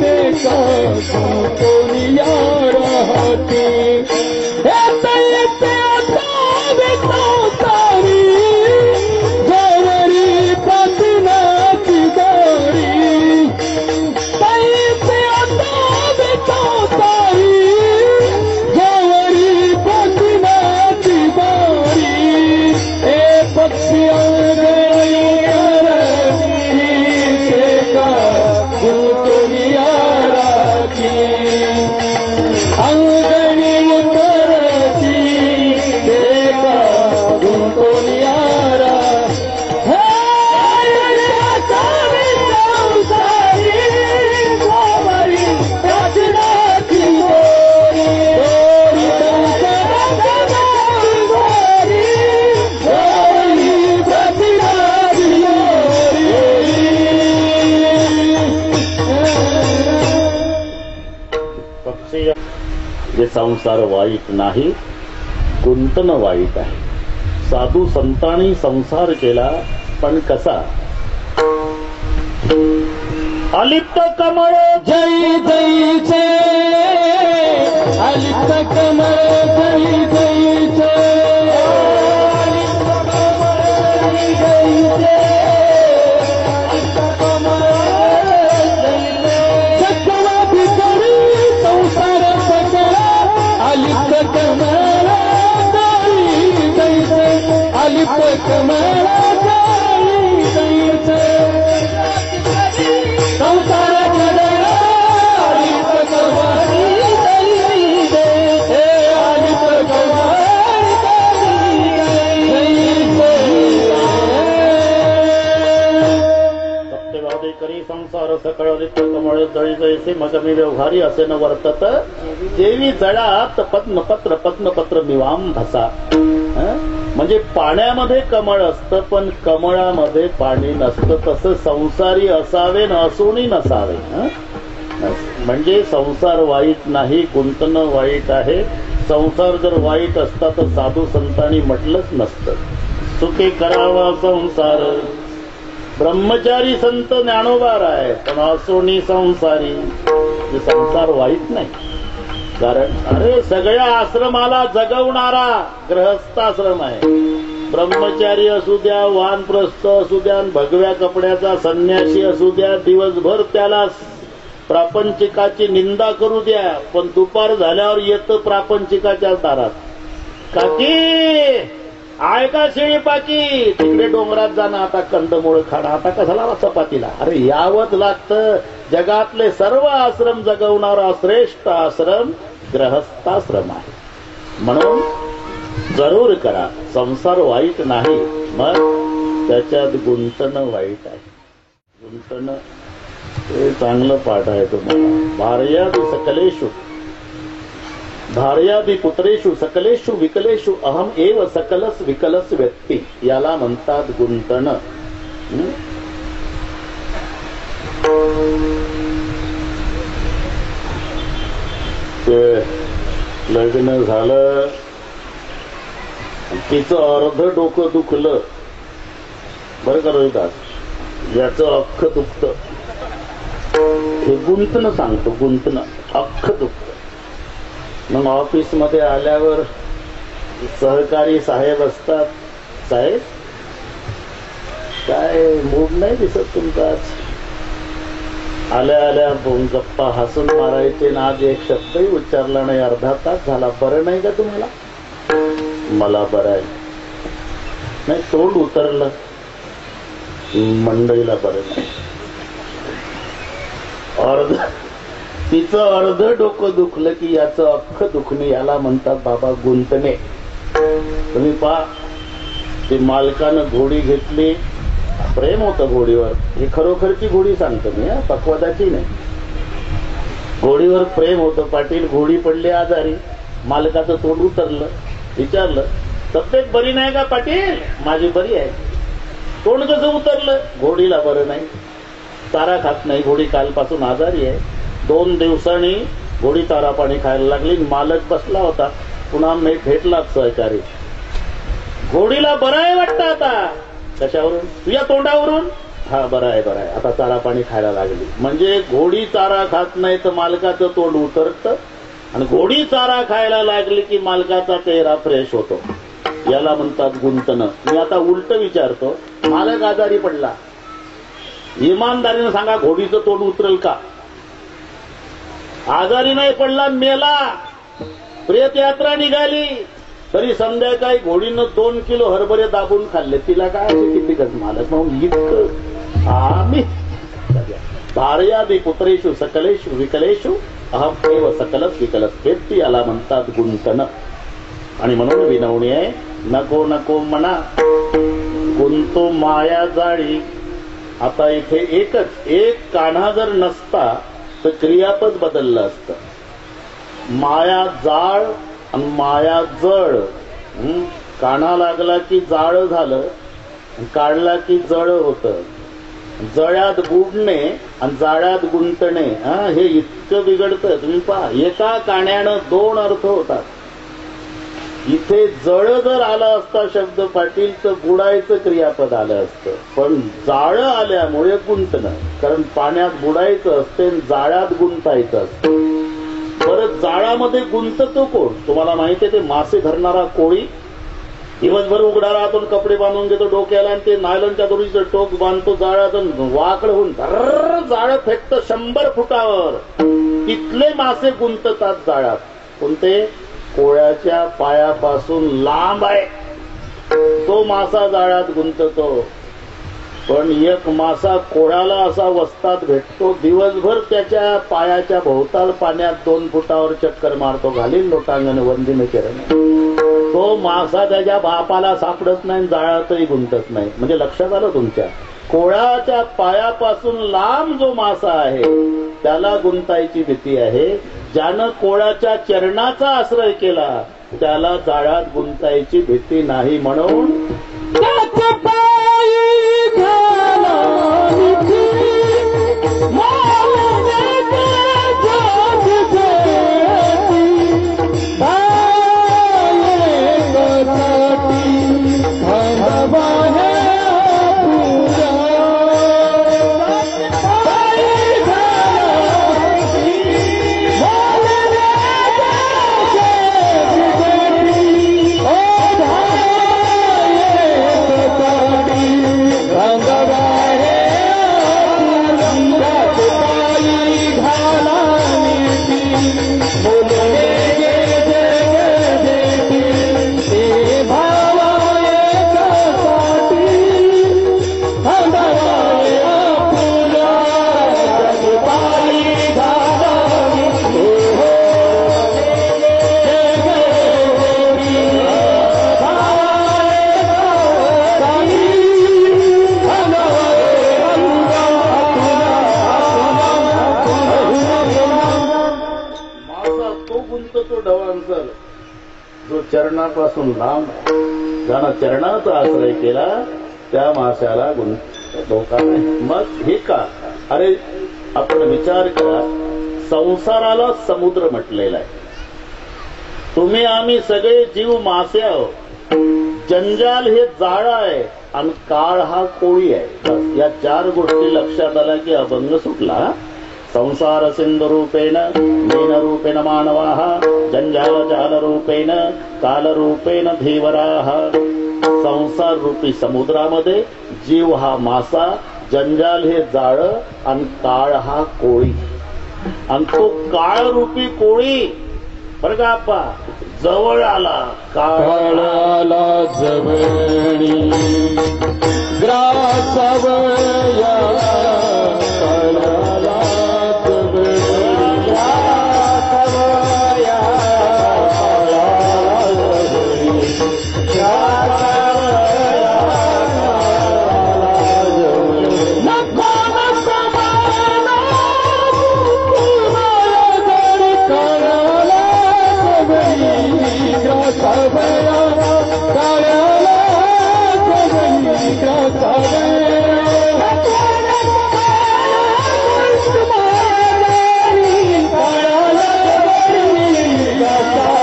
ते का गुंतनिया राहती. संसार वाईट नाही, गुंतन वाईट आहे. साधू संतांनी संसार केला, पण कसा? अलिप्त कमळ जय जयचे, अलिप्त कमळ जय जयचे, अलिप्त कमळ जय जयचे, अलिप्त कमळ जय जय. सकला भितरी संसार सकला, अलिप्त कमळ जय जयचे, अलिप्त कमळ जय जयचे. संसार सकळ कमळ जळी जैसे मग मी व्यवहारी असे न वर्तत. देवी जळात पद्मपत्र पद्मपत्र मिवाम भसा. म्हणजे पाण्यामध्ये कमळ असतं पण कमळामध्ये पाणी नसतं. तसं संसारी असावे न असूनही नसावे. म्हणजे संसार वाईट नाही, गुंतणं वाईट आहे. संसार जर वाईट असता तर साधू संतांनी म्हटलंच नसतं. सुखी करावा संसार. ब्रह्मचारी संत ज्ञानोबार आहे पण असोनी संसारी. संसार वाईट नाही, कारण अरे सगळ्या आश्रमाला जगवणारा गृहस्थाश्रम आहे. ब्रह्मचारी असू द्या, वानप्रस्थ असू द्या, भगव्या कपड्याचा संन्यासी असू द्या, दिवसभर त्याला प्रापंचिकाची निंदा करू द्या, पण दुपार झाल्यावर येतं प्रापंचिकाच्या दारात. काकी आहे का शेळी पाकी? तिकडे डोंगरात जाणं, आता कंदमुळ खाणं, आता कशाला चपातीला. अरे यावंच लागतं. जगातले सर्व आश्रम जगवणारा श्रेष्ठ आश्रम ग्रहस्थाश्रम आहे. म्हणून जरूर करा. संसार वाईट नाही, मग त्याच्यात गुंतणं वाईट आहे. गुंतणं हे चांगलं पाठ आहे तुम्हाला. भार्यादि सकलेषु भार्यादि पुत्रेषु सकलेषु विकलेषु अहम एव सकलस विकलस व्यक्ती, याला म्हणतात गुंतण. ते लग्न झालं, तिचं अर्ध डोकं दुखलं बरं का रोहिदास, याचं अख्खं दुखतं. हे गुंतणं सांगतो, गुंतणं अख्खं दुखतं. मग ऑफिस मध्ये आल्यावर सहकारी साहेब असतात, साहेब काय मूड नाही दिसत तुमचा आज. आल्या आल्या गप्पा हसून मारायचे ना, आज एक शब्दही उच्चारला नाही, अर्धा तास झाला. बरं नाही का तुम्हाला? मला बरं आहे. नाही, तोंड उतरलं, मंडईला बरं नाही. तिचं अर्ध डोकं दुखलं की याचं अख्खं दुखणे, याला म्हणतात बाबा गुंतणे. तुम्ही पहा, ते मालकानं घोडी घेतली, प्रेम होतं घोडीवर. ही खरोखरची घोडी सांगतो मी, पक्वताची नाही. घोडीवर प्रेम होतं. पाटील घोडी पडली आजारी, मालकाचं तोंड उतरलं. विचारलं, तब्येत बरी नाही का पाटील? माझी बरी आहे. तोंड कसं उतरलं? घोडीला बरं नाही, चारा खात नाही, घोडी कालपासून आजारी आहे. 2 दिवसांनी घोडी चारा पाणी खायला लागली. मालक बसला होता, पुन्हा मी भेटलाच सहकारी. घोडीला बरं आहे वाटतं आता. कशावरून? तुझ्या तोंडावरून. हा बरं आहे, बरं आहे, आता चारा पाणी खायला लागली. म्हणजे घोडी चारा खात नाही तर मालकाचं तोंड उतरतं, आणि घोडी चारा खायला लागली की मालकाचा चेहरा फ्रेश होतो. याला म्हणतात गुंतणं. मी आता उलट विचारतो, मालक आजारी पडला, इमानदारीने सांगा घोडीचं तोंड उतरेल का? आजारी नाही पडला, मेला, प्रेत यात्रा निघाली, तरी संध्याकाळी घोडीनं 2 किलो हरभरे दाबून खाल्ले. तिला काय किती गज मालक म्हणून इतकं. आम्ही भार्यादि पुत्रेषु सकलेषु विकलेषु अहम एव सकलस विकलस व्यक्ती, याला म्हणतात गुंतण. आणि म्हणून विनवणी आहे, नको नको म्हणा गुंतो माया जाळी. आता इथे एकच एक कान्हा जर नसता तर क्रियापद बदललं असतं. माया जाळ आणि माया जळ. कान्हा लागला की जाळ झालं, काढला की जळ होतं. जळ्यात बुडणे आणि जाळ्यात गुंतणे, हे इतकं बिघडतं. तुम्ही पहा, एका काण्यानं 2 अर्थ होतात. इथे जळ जर आला असता शब्द पाटील तर बुडायचं क्रियापद आलं असतं, पण जाळं आल्यामुळे गुंतणं. कारण पाण्यात बुडायचं असते, जाळ्यात गुंतायचं असतं. बरं, जाळामध्ये गुंततो कोण? तुम्हाला माहिती आहे, ते मासे धरणारा कोळी. दिवसभर उघडा राहतो, कपडे बांधून घेतो डोक्याला, आणि ते नायलॉनच्या दोरीचं टोक बांधतो जाळ्यात, वाकड होऊन जाळं फेकतं 100 फुटावर. तिथले मासे गुंततात जाळ्यात. कोणते? कोळ्याच्या पायापासून लांब आहे तो मासा जाळ्यात गुंततो. पण एक मासा कोळ्याला असा वस्तात भेटतो, दिवसभर त्याच्या पायाच्या भोवताल पाण्यात 2 फुटावर चक्कर मारतो, घालील लोटांगण वंदिन किरण. तो मासा त्याच्या बापाला सापडत नाही, जाळ्यातही गुंतत नाही. म्हणजे लक्षात आलं तुमच्या? कोळ्याच्या पायापासून लांब जो मासा आहे त्याला गुंतायची भीती आहे. ज्यानं कोळ्याच्या चरणाचा आश्रय केला त्याला जाळ्यात गुंतायची भीती नाही. म्हणून चरणापासून लांब आहे. ज्यानं चरणाचा आश्रय केला त्या माशाला धोका नाही. मग हे का? अरे आपण विचार करा, संसाराला समुद्र म्हटलेला आहे. तुम्ही आम्ही सगळे जीव मासे आहोत. जंजाल हे जाळं आहे आणि काळ हा कोळी आहे. बस या 4 गोष्टी लक्षात आल्या की अभंग सुटला. संसार सिंधु रूपेण मीन रूपेण मानवाः जंजाल जाल रूपेण काल रूपेण धीवराः. संसार रूपी समुद्रामध्ये जीव हा मासा, जंजाल हे जाळं आणि काळ हा कोळी. आणि तो काळ रूपी कोळी बरं का आपा जवळ आला. काळ आला जवळी ग्रासावया. काळ आला जवळी ग्रासावया. काळ आला जवळी ग्रासावया. नको नको माना तुझी काळ आला जवळी ग्रासावया. काळ आला जवळी ग्रासावया.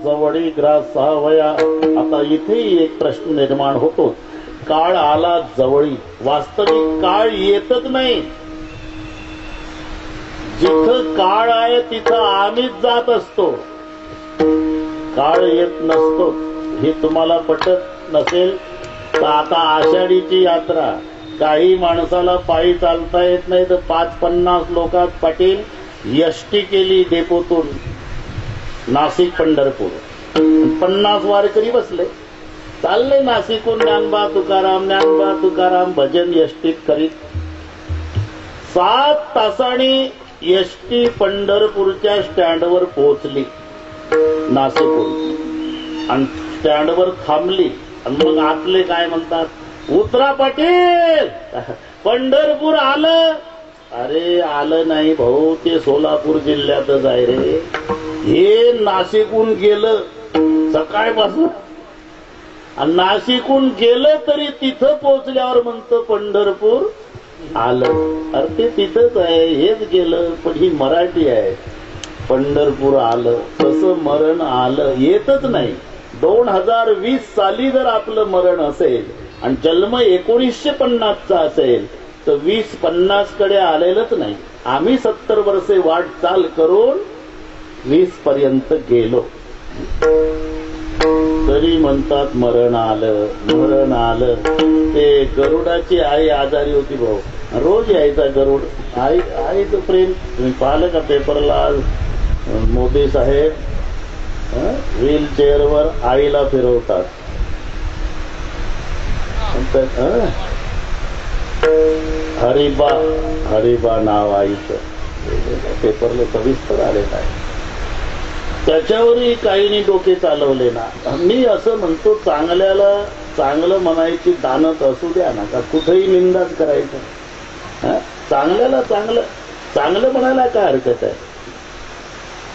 जवळी ग्रासावया. आता इथेही एक प्रश्न निर्माण होतो. काळ आला जवळी. वास्तविक काळ येतच नाही. जिथं काळ आहे तिथं आम्हीच जात असतो. काळ येत नसतो. हे तुम्हाला पटत नसेल तर आता आषाढीची यात्रा, काही माणसाला पायी चालता येत नाही तर 5-50 लोकात पाटील एसटी केली डेपोतून नाशिक पंढरपूर. 50 वारकरी बसले. चालले नाशिकहून ज्ञानबा तुकाराम भजन एसटीत करीत. 7 तासांनी एसटी पंढरपूरच्या स्टँडवर पोहोचली नाशिकहून आणि स्टँडवर थांबली. आणि मग आतले काय म्हणतात, उतरा पाटील पंढरपूर आलं. अरे आलं नाही भाऊ, ते सोलापूर जिल्ह्यातच आहे रे. हे नाशिकहून गेलं सकाळपासून. नाशिकहून गेलं तरी तिथं पोहोचल्यावर म्हणतं पंढरपूर आलं. अरे ते तिथंच आहे, हेच गेलं. पण ही मराठी आहे. पंढरपूर आलं तसं मरण आलं येतच नाही. 2020 साली जर आपलं मरण असेल आणि जन्म 1950चा असेल तर 20-50 कडे आलेलंच नाही. आम्ही 70 वर्षे वाटचाल करून 20 पर्यंत गेलो. तरी म्हणतात मरण आलं. ते गरुडाची आई आजारी होती भाऊ. रोज यायचा गरुड. आईचं प्रेम तुम्ही पाहिलं का पेपरला? मोदी साहेब व्हीलचेअरवर आईला फिरवतात. हरिबा नाव आईचं पेपरला सविस्तर आलेलं आहे. त्याच्यावरही काहींनी डोके चालवले ना. मी असं म्हणतो, चांगल्याला चांगलं म्हणायची दानत असू द्या ना, का कुठेही निंदाच करायचं. चांगल्याला चांगलं म्हणायला काय हरकत आहे.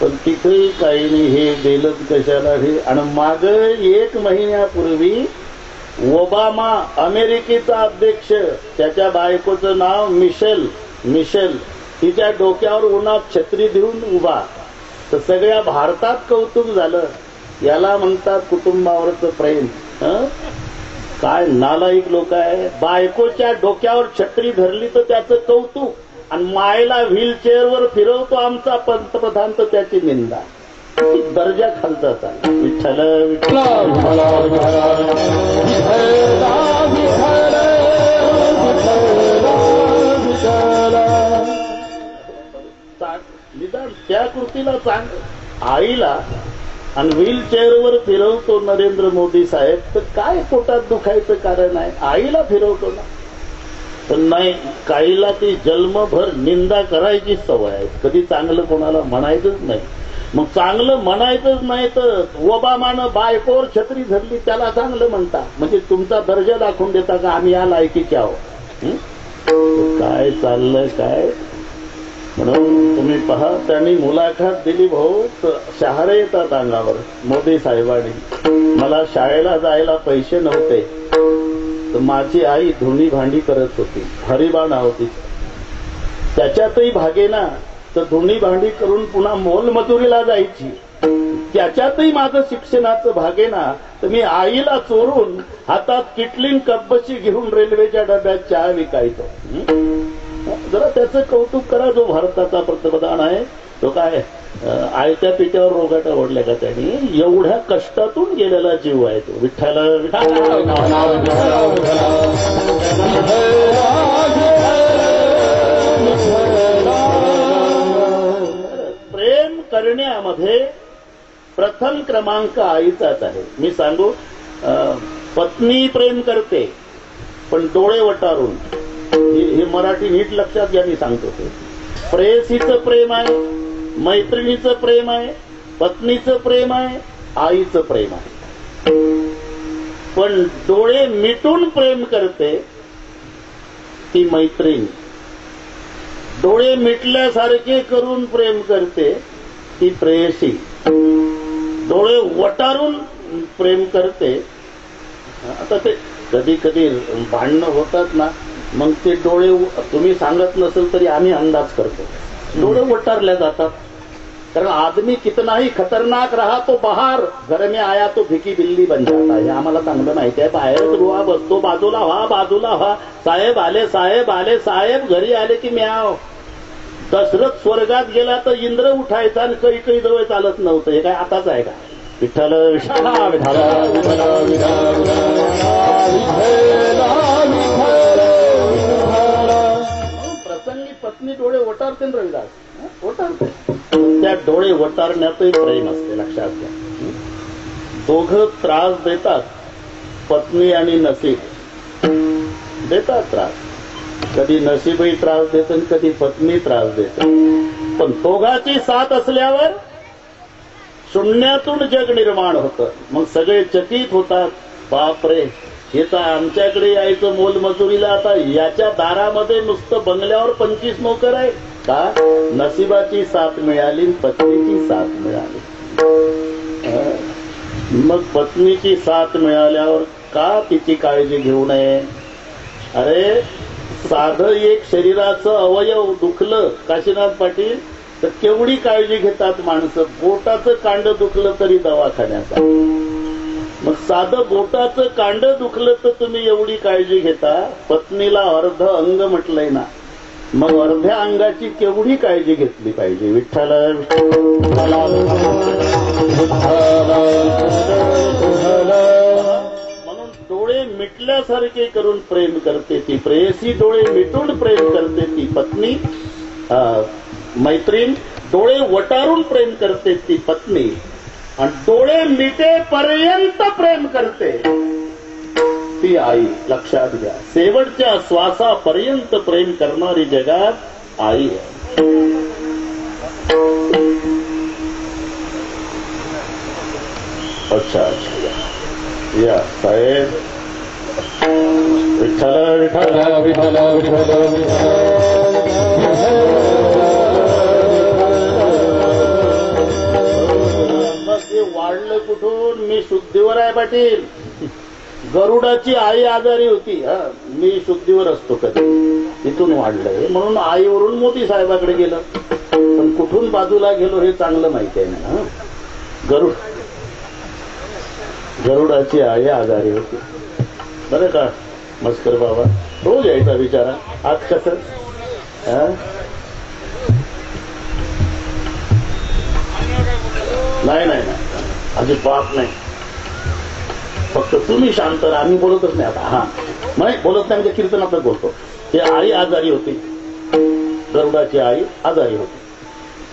पण तिथेही काहींनी हे दिलं कशाला हे. आणि माग 1 महिन्यापूर्वी ओबामा अमेरिकेचा अध्यक्ष, त्याच्या बायकोचं नाव मिशेल, तिच्या डोक्यावर उन्हात छत्री देऊन उभा. तर सगळ्या भारतात कौतुक झालं. याला म्हणतात कुटुंबावरचं प्रेम. काय नालायक लोक आहे. बायकोच्या डोक्यावर छत्री धरली तर त्याचं कौतुक, आणि मायला व्हीलचेअरवर फिरवतो आमचा पंतप्रधान तर त्याची निंदा. दर्जा खालचा चालला. विठ्ठल निदान त्या कृतीला सांग. आईला आणि व्हीलचेअरवर फिरवतो नरेंद्र मोदी साहेब, तर काय पोटात दुखायचं कारण आहे. आईला फिरवतो ना. पण नाही, काहीला ती जन्मभर निंदा करायची सवय आहे. कधी चांगलं कोणाला म्हणायचंच नाही. मग चांगलं म्हणायचंच नाही तर ओबामानं बायकोवर छत्री धरली त्याला चांगलं म्हणता, म्हणजे तुमचा दर्जा दाखवून देता का आम्ही या लायकीचे आहोत. काय चाललंय काय. म्हणून तुम्ही पहा, त्यांनी मुलाखत दिली भाऊ तर शहारे येतात अंगावर. मोदी साहेबांनी, मला शाळेला जायला पैसे नव्हते तर माझी आई धुणी भांडी करत होती, हरिबा नाव तिचं, त्याच्यातही भागेना तर धुणी भांडी करून पुन्हा मोलमजुरीला जायची, त्याच्यातही माझं शिक्षणाचं भागेना तर मी आईला चोरून हातात किटलीन कब्बशी घेऊन रेल्वेच्या डब्यात चहा विकायचो. जरा त्याचं कौतुक करा. जो भारताचा पंतप्रधान आहे तो काय आयत्या पिठ्यावर रोगाटा ओढल्या का त्यांनी, एवढ्या कष्टातून गेलेला जीव आहे तो. विठ्ठल प्रेम करण्यामध्ये प्रथम क्रमांक आईचाच आहे. मी सांगू, पत्नी प्रेम करते पण डोळे वटारून. हे मराठी नीट लक्षात घ्या, मी सांगतो ते. प्रेयसीचं प्रेम आहे, मैत्रिणीचं प्रेम आहे, पत्नीचं प्रेम आहे, आईचं प्रेम आहे. पण डोळे मिटून प्रेम करते ती मैत्रीण, डोळे मिटल्यासारखे करून प्रेम करते ती प्रेयसी, डोळे वटारून प्रेम करते. आता ते कधी कधी भांडणं होतात ना, मग ते डोळे तुम्ही सांगत नसेल तरी आम्ही अंदाज करतो, डोळे वटारल्या जातात. कारण आदमी कितना ही खतरनाक रहा तो बाहर घर में आया तो भिकी बिल्ली बन जाता. हे आम्हाला चांगलं माहिती आहे. बाहेरच रुआ बसतो, बाजूला व्हा बाजूला व्हा, साहेब आले साहेब आले साहेब, घरी आले की म्याव. दशरथ स्वर्गात गेला तर इंद्र उठायचा आणि काही जवळ चालत नव्हतं. हे काय आताच आहे का. विठ्ठल विठ्ठला विठ्ठला प्रसंगी पत्नी डोळे वटारते रविदास, वटारते. त्या डोळे वटारण्यातही प्रेम असते, लक्षात घ्या. दोघं त्रास देतात, पत्नी आणि नसीब देतात त्रास. कधी नसीबही त्रास देत आणि कधी पत्नी त्रास देते. पण दोघाची साथ असल्यावर शून्यातून जग निर्माण होतं. मग सगळे चकित होतात, बापरे हे तर आमच्याकडे यायचं मोलमजुरीला, आता याच्या दारामध्ये नुसतं बंगल्यावर 25 नोकर आहे का. नशिबाची साथ मिळाली, पत्नीची साथ मिळाली. मग पत्नीची साथ मिळाल्यावर का तिची काळजी घेऊ नये. अरे साधं एक शरीराचं अवयव दुखलं काशीनाथ पाटील तर केवढी काळजी घेतात माणसं. बोटाचं कांड दुखलं तरी दवाखान्याचा. मग साधं बोटाचं कांड दुखलं तर तुम्ही एवढी काळजी घेता. पत्नीला अर्ध अंग म्हटलंय ना, मग अर्ध्या अंगाची केवढी काळजी घेतली पाहिजे. विठ्ठल म्हणून डोळे मिटल्यासारखे करून प्रेम करते ती प्रेयसी, डोळे मिटून प्रेम करते ती पत्नी. मैत्रीण डोळे वटारून प्रेम करते ती पत्नी, आणि डोळे मिटेपर्यंत प्रेम करते ती आई. लक्षात घ्या, शेवटच्या श्वासापर्यंत प्रेम करणारी जगात आई आहे. अच्छा या साहेब. विठ्ठल विठ्ठल विठ्ठल विठ्ठल वाढलं कुठून. मी शुद्धीवर आहे पाटील. गरुडाची आई आजारी होती, मी शुद्धीवर असतो कधी, तिथून वाढलंय. म्हणून आईवरून मोदी साहेबाकडे गेलं. पण कुठून बाजूला गेलो हे चांगलं माहिती आहे ना. गरुडाची आई आजारी होती बरं का. मस्कर बाबा रोज यायचा बिचारा. आज कसं नाही नाही नाही अजिबात नाही. फक्त तुम्ही शांत राहा, आम्ही बोलतच नाही आता. हा नाही बोलत नाही म्हणजे कीर्तनातच बोलतो. ती आई आजारी होती, गरुडाची आई आजारी होती.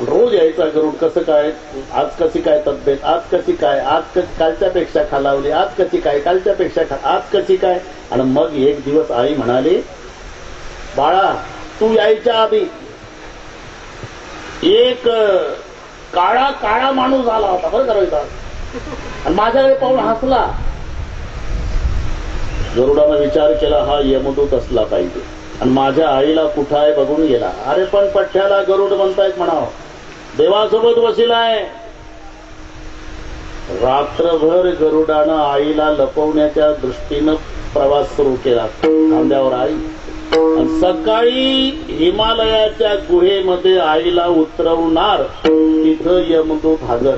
रोज यायचा गरुड. कसं काय, आज कशी काय तब्येत, आज कशी काय, आज कालच्यापेक्षा खालावली, आज कशी काय, कालच्यापेक्षा आज कशी काय. आणि मग एक दिवस आई म्हणाली, बाळा तू यायच्या आधी एक काळा काळा माणूस आला होता बरं करायचा आणि माझ्याकडे पाहून हसला. गरुडानं विचार केला हा यमदूत असला पाहिजे आणि माझ्या आईला कुठं आहे बघून गेला. अरे पण पठ्ठ्याला गरुड म्हणतायत म्हणावं, देवासोबत वसिलाय. रात्रभर गरुडानं आईला लपवण्याच्या दृष्टीनं प्रवास सुरू केला. खांद्यावर आई आणि सकाळी हिमालयाच्या गुहेमध्ये आईला उतरवणार तिथं यमदूत हजर.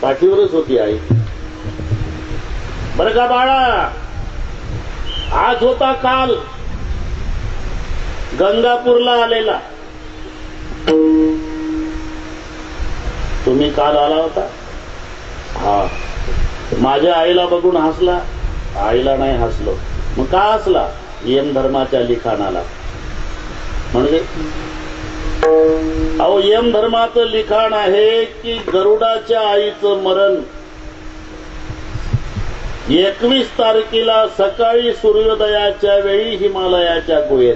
पाठीवरच होती आई. बरं का बाळा, आज होता काल गंगापूरला आलेला. तुम्ही काल आला होता? हा. माझ्या आईला बघून हसला? आईला नाही हसलो. मग का हसला? यम धर्माच्या लिखाणाला. म्हणजे अहो यम धर्माचं लिखाण आहे की गरुडाच्या आईचं मरण 21 तारखेला सकाळी सूर्योदयाच्या वेळी हिमालयाच्या गुहेत,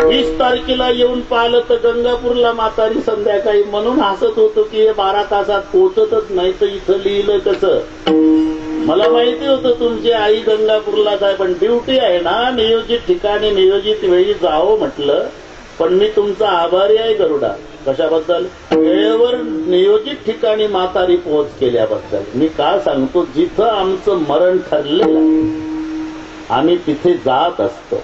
20 तारखेला येऊन पाहिलं तर गंगापूरला म्हातारी संध्याकाळी. म्हणून हसत होतो की हे 12 तासात पोहोचतच नाही तर इथं लिहिलं कसं. मला माहिती होतं तुमची आई गंगापूरला जाय, पण ड्युटी आहे ना, नियोजित ठिकाणी नियोजित वेळी जावं म्हटलं. पण मी तुमचा आभारी आहे गरुडा. कशाबद्दल? वेळेवर नियोजित ठिकाणी म्हातारी पोहोच केल्याबद्दल. मी का सांगतो, जिथं आमचं मरण ठरलेलं आहे आम्ही तिथे जात असतो.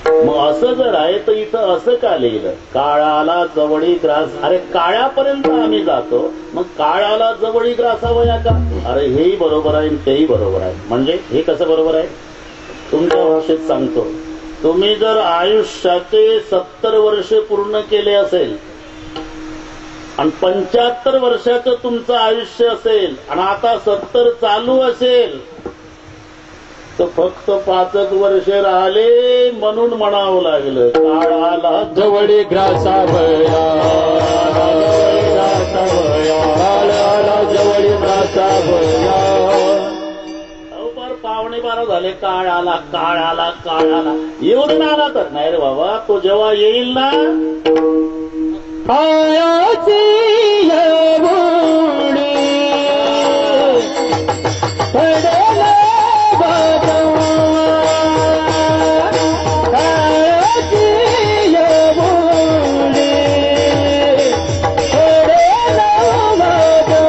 मग असं जर आहे तर इथं असं का लिहिलं? काळाला जवळी ग्रास. अरे काळ्यापर्यंत आम्ही जातो, मग काळाला जवळी ग्रासावया का? अरे हेही बरोबर आहे तेही बरोबर आहे. म्हणजे हे कसं बरोबर आहे? तुमच्या भाषेत सांगतो. तुम्ही जर आयुष्याचे 70 वर्ष पूर्ण केले असेल आणि 75 वर्षाचं तुमचं आयुष्य असेल आणि आता 70 चालू असेल तर फक्त 5च वर्ष राहिले म्हणून म्हणावं लागलं काळाला जवळी ग्रासावया, काळाला जवळी ग्रासावया. पावणे 12 झाले. काळाला काळाला काळाला येऊन आला तर नाही रे बाबा. तो जेव्हा येईल ना काळाची येऊनी पडेला बाबा, काळाची येऊनी पडेला बाबा,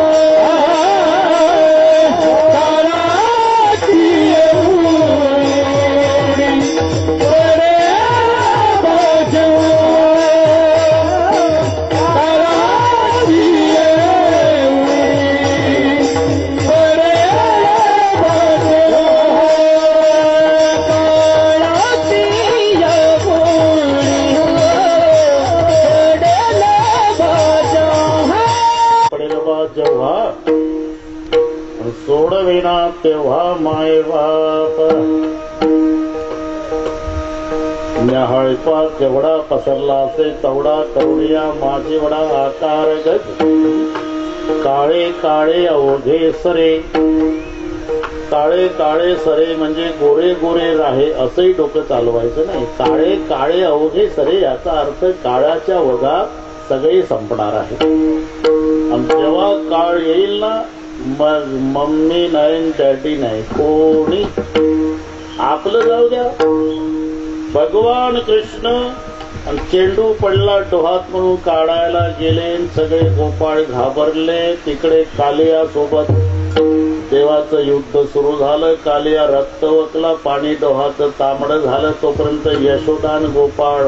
काळाची येऊनी पडेला बाबा. सोडविना तेव्हा माय बाप न्याहाळपा जेवढा पसरला असे तेवढा करुणिया माझे वडा आकार गज. काळे काळे अवघे सरे. काळे काळे सरे म्हणजे गोरे गोरे राहे असंही डोकं चालवायचं नाही. काळे काळे अवघे सरे याचा अर्थ काळाच्या वगात सगळे संपणार आहे. आणि जेव्हा काळ येईल ना मग मम्मी नाही डॅडी नाही कोणी आपलं जाऊ द्या. भगवान कृष्ण आणि चेंडू पडला डोहात म्हणून काढायला गेले. सगळे गोपाळ घाबरले. तिकडे कालिया सोबत देवाचं युद्ध सुरू झालं. कालिया रक्त वकला, पाणी डोहाचं तांबडं झालं. तोपर्यंत यशोदान गोपाळ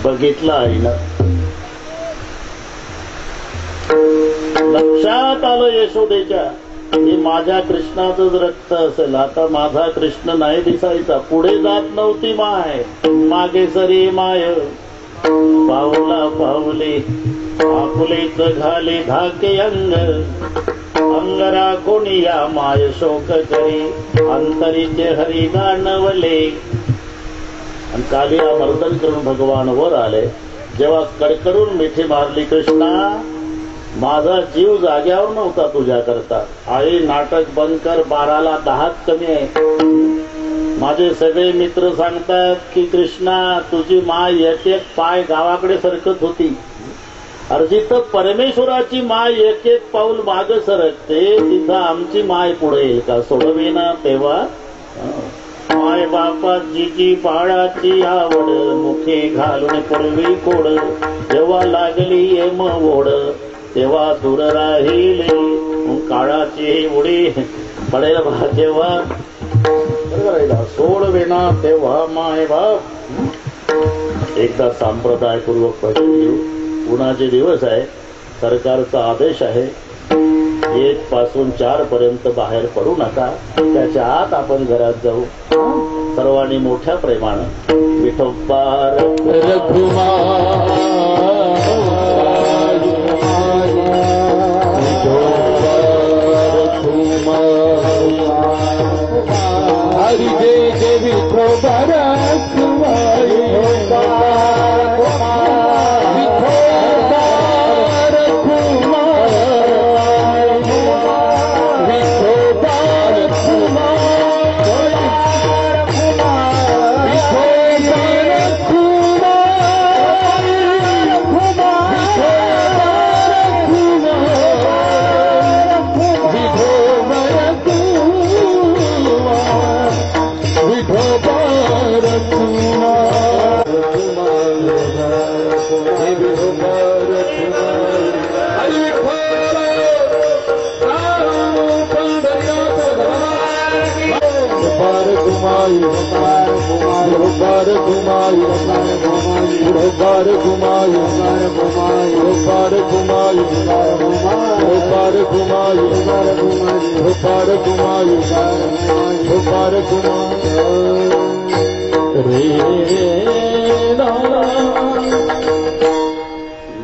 बघितला आईनं. लक्षात आलं यशोदेच्या हे माझ्या कृष्णाचंच रक्त असेल. आता माझा कृष्ण नाही दिसायचा. पुढे जात नव्हती माय, मागे सरी माय. पावला पावले आपुलेच घाले धाके अंग. अंगरा कोणिया माय शोक करी अंतरीचे हरी गाणवले. आणि कालिया मर्दन करून भगवान वर आले. जेव्हा कडकडून मिठी मारली कृष्णा माझा जीव जाग्यावर नव्हता तुझ्या करता. आई नाटक बंद कर, 12ला 10 कमी आहे. माझे सगळे मित्र सांगतात की कृष्णा तुझी माय एक पाय गावाकडे सरकत होती जिथं परमेश्वराची माय एक एक पाऊल माग सरकते तिथं आमची माय पुढे येईल का? सोडवेना तेव्हा माय बापाची बाळाची आवड मुखे घालून पूर्वी कोड जेव्हा लागली येम ओढ तेव्हा दूर राहिले काळाची उडी पडेल बा जेव्हा सोडवेना तेव्हा माय बाप. एकदा संप्रदायपूर्वक पैसे घेऊ. उन्हाचे दिवस आहे. सरकारचा आदेश आहे 1 पासून 4 पर्यंत बाहेर पडू नका. त्याच्या आत आपण घरात जाऊ. सर्वांनी मोठ्या प्रेमानं विठोबा रखुमा हरि जय जय विठोबा रखुमा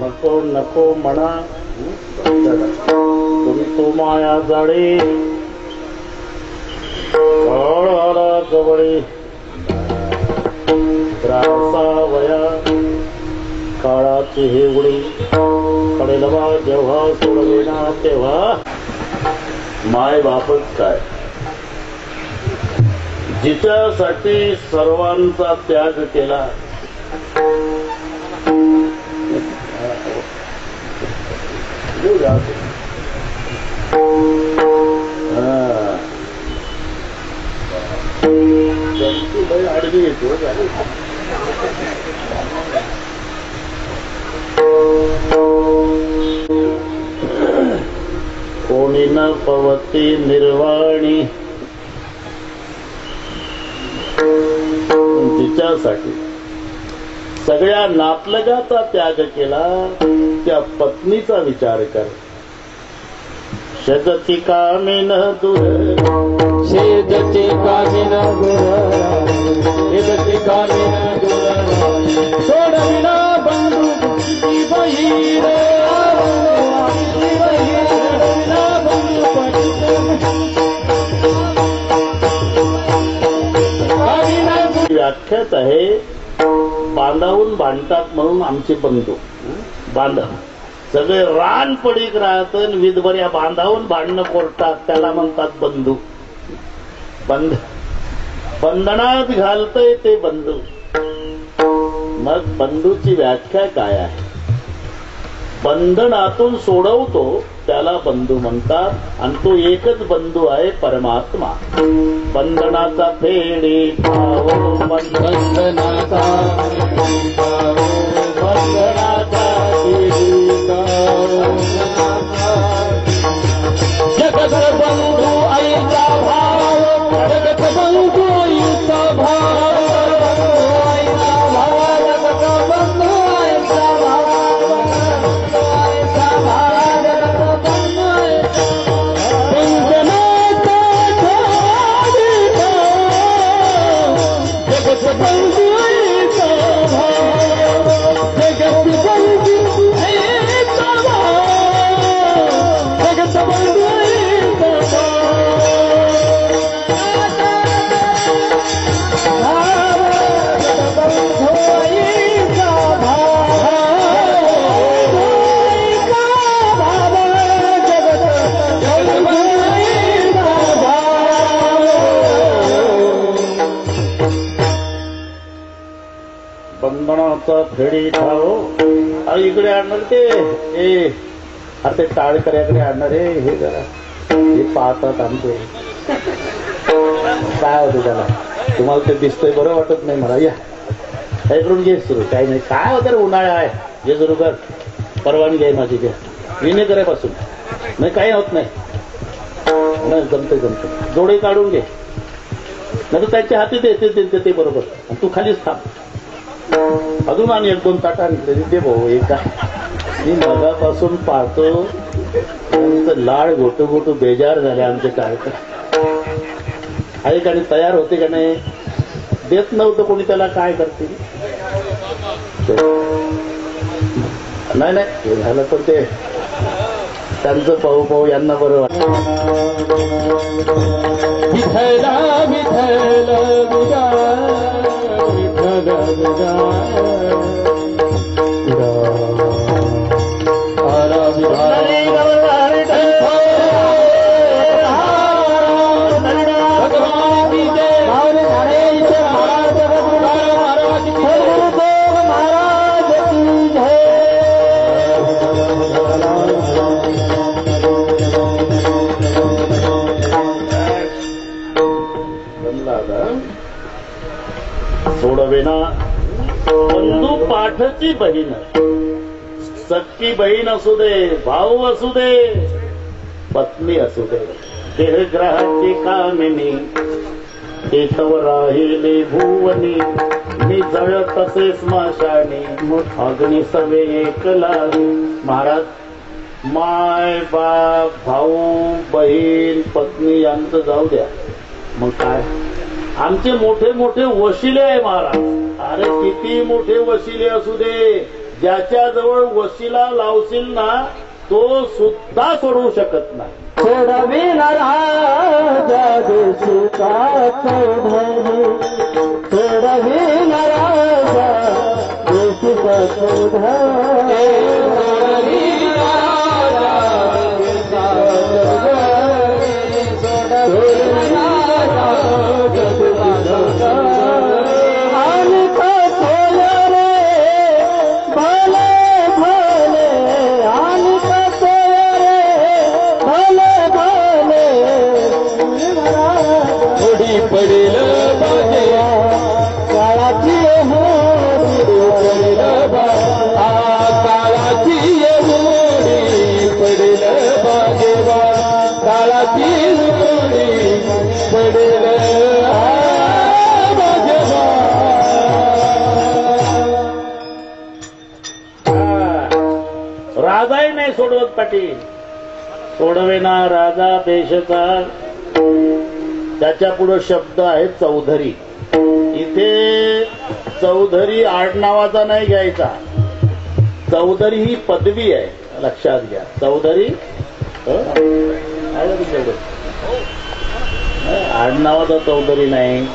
नको नको म्हणा तुम्ही तो माया जाडे काळाला जवळे त्रासावया काळाची हे उडी पडेल बा जेव्हा सोडवेना तेव्हा माय बापच काय जिच्यासाठी सर्वांचा त्याग केला आडवी येतो कोणी न पवती निर्वाणी तिच्यासाठी सगळ्या नातलगाचा त्याग केला त्या पत्नीचा विचार कर. शेजची कामिन दूर शेजची कामिन दूर शेजची कामिन दूर सोडविना बंधू भक्ती बहीण व्याख्यात आहे. बांधावून भांडतात म्हणून आमचे बंधू बांधव सगळे रान पडीक राहत विधभर बांधावून भांडणं कोर्टात त्याला म्हणतात बंधू. बंधनात घालतय ते बंधू. मग बंधूची व्याख्या काय आहे? बंधनातून सोडवतो त्याला बंधू म्हणतात आणि तो एकच बंधू आहे परमात्मा. बंधनाचा फेडी पावो बंधनाचा जगत बंधू आईचा भाव जगत बंधू आईचा भाव बंधू बंधनाचा फेडी ठाव इकडे आणणार ते अरे ते टाळकऱ्याकडे आणणार हे जरा हे पाहतात आमचे काय होतं त्याला तुम्हाला ते दिसतंय बरं वाटत नाही मला या काय करून घे सुरू काही नाही काय होतं रे उन्हाळा आहे जे सुरू कर परवानगी आहे माझी घ्या विनेकऱ्यापासून नाही काही होत नाही जमते जोडे काढून घे नाही तर त्यांच्या हाती ते बरोबर तू खालीच थांब अजून आणि 1-2 ताटा दे भाऊ एका मी मगापासून पाहतो लाड गोटू बेजार झाले आमचे कार्यक्रम आहे आणि तयार होते का नाही देत नव्हतं कोणी त्याला काय करतील नाही हे झालं पण ते त्यांचं पाहू यांना बरं वाटतं सोडवेना बंधू पाठची बहीण सक्की बहीण असू दे भाऊ असू दे पत्नी असू दे देहग्रहाची कामिनी केशव राहिले भुवनी मी जळत तसे स्मशानी अग्नी सवे एकला महाराज माय बाप भाऊ बहीण पत्नी यांचं जाऊ द्या मग काय आमचे मोठे मोठे वशिले आहे महाराज अरे किती मोठे वशिले असू दे ज्याच्याजवळ वशिला लावशील ना तो सुद्धा सोडवू शकत नाही सोडविना राजा देशिका चौधरी सोडविना राजा देशिका चौधरी राजाही नाही सोडवत पाटील सोडवेना राजा देशचा त्याच्या पुढे शब्द आहे चौधरी इथे चौधरी आडनावाचा नाही घ्यायचा चौधरी ही पदवी आहे लक्षात घ्या चौधरी आडनावाचा चौधरी नाही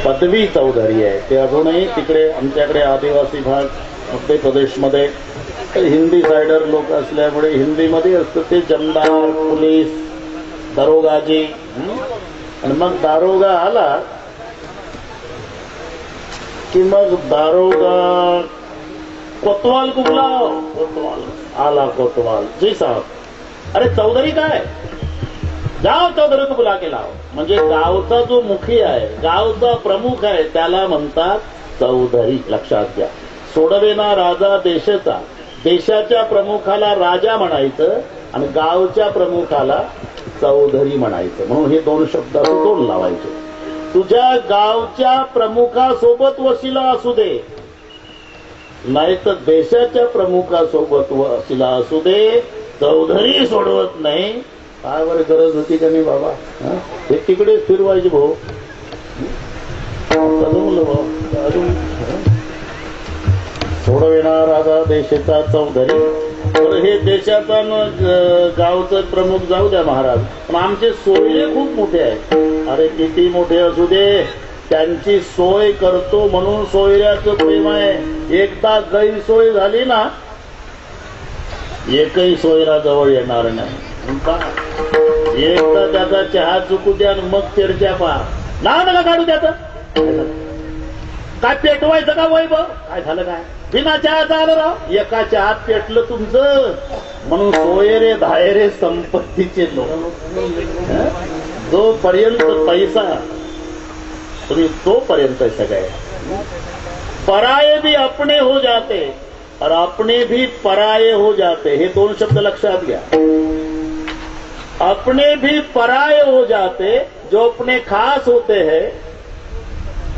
पदवी चौधरी आहे ते अजूनही तिकडे आमच्याकडे आदिवासी भाग मध्य प्रदेशमध्ये हिंदी सायडर लोक असल्यामुळे हिंदीमध्ये असतं ते जमदार पोलीस दारोगाजी आणि मग दारोगा आला की मग दारोगा कोतवाल को बुलाओ कोतवाल आला कोतवाल जी साहब अरे चौधरी काय जाओ चौधरी को बुला के लाओ म्हणजे गावचा जो मुखी आहे गावचा प्रमुख आहे त्याला म्हणतात चौधरी लक्षात घ्या सोडवेना राजा देशाचा देशाच्या प्रमुखाला राजा म्हणायचं आणि गावच्या प्रमुखाला चौधरी म्हणायचं म्हणून हे 2 शब्द असं 2 लावायचे तुझ्या गावच्या प्रमुखासोबत वशिला असू दे नाही तर देशाच्या प्रमुखासोबत वशिला असू दे चौधरी सोडवत नाही काय बरं गरज होती का नाही बाबा हे तिकडेच फिरवायचे भाऊ सोडविना राजा देशाचा चौधरी तर हे देशाचा गावचं प्रमुख जाऊ द्या महाराज पण आमचे सोयरे खूप मोठे आहेत अरे किती मोठे असू दे त्यांची सोय करतो म्हणून सोयऱ्याचं प्रेम आहे एकदा गैरसोय झाली ना एकही सोयरा जवळ येणार नाही एकदा त्याचा चहा चुकू द्या मग चर्चा पहा नाव नका काढू त्याचं काय पेटवायचं का वैभव? काय झालं काय? बिना चहाचं आलं राव. एका चहात पेटलं तुमचं. म्हणून सोयरे धायरे संपत्तीचे लोक. जोपर्यंत पैसा तुम्ही तोपर्यंत सगळे. पराये भी अपने हो जाते और अपने भी पराये हो जाते. हे दोन शब्द लक्षात घ्या. अपने भी पराये हो जाते जो अपने खास होते हैं,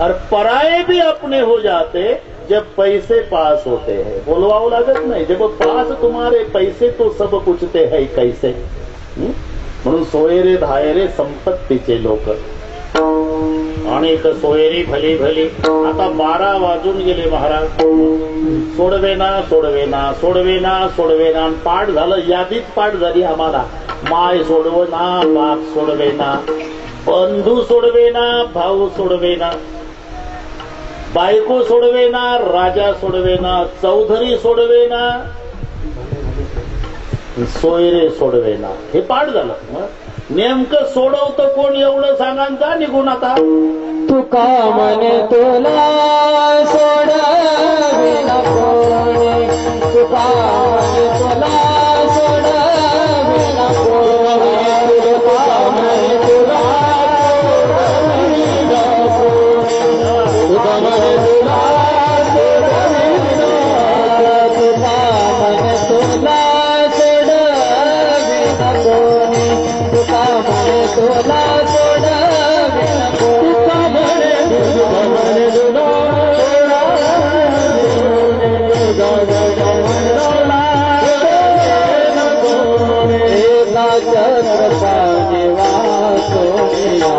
और पराये भी अपने हो जाते जब पैसे पास होते हैं. बोलवावं लागत नाही. जब पास तुम्हारे पैसे तो सब कुछते है कैसे. म्हणून सोयरे धायरे संपत्तीचे लोक. अनेक सोयरी भली भली. आता 12 वाजून गेले महाराज. सोडवेना सोडवेना सोडवेना सोडवेना. पाठ झालं. यादीच पाठ झाली आम्हाला. माय सोडवना, बाप सोडवेना, बंधू सोडवेना, भाऊ सोडवेना, बायको सोडवेना, राजा सोडवेना, चौधरी सोडवेना, सोयरे सोडवेना. हे पाठ झालं. नेमकं सोडवतं कोण एवढं सांगा. जा निघून आता. तुका म्हणे तुला सोडविना कोणी. तुका म्हणे तुला सोडविना कोणी. तुका म्हणे तुला सोडविना कोणी. तुका म्हणे तुला सोडविना. तुका म्हणे तुला सोडविना कोणी. तुका म्हणे तुला सोडविना कोणी. तुका म्हणे तुला चक्रपाणी वाचोनिया.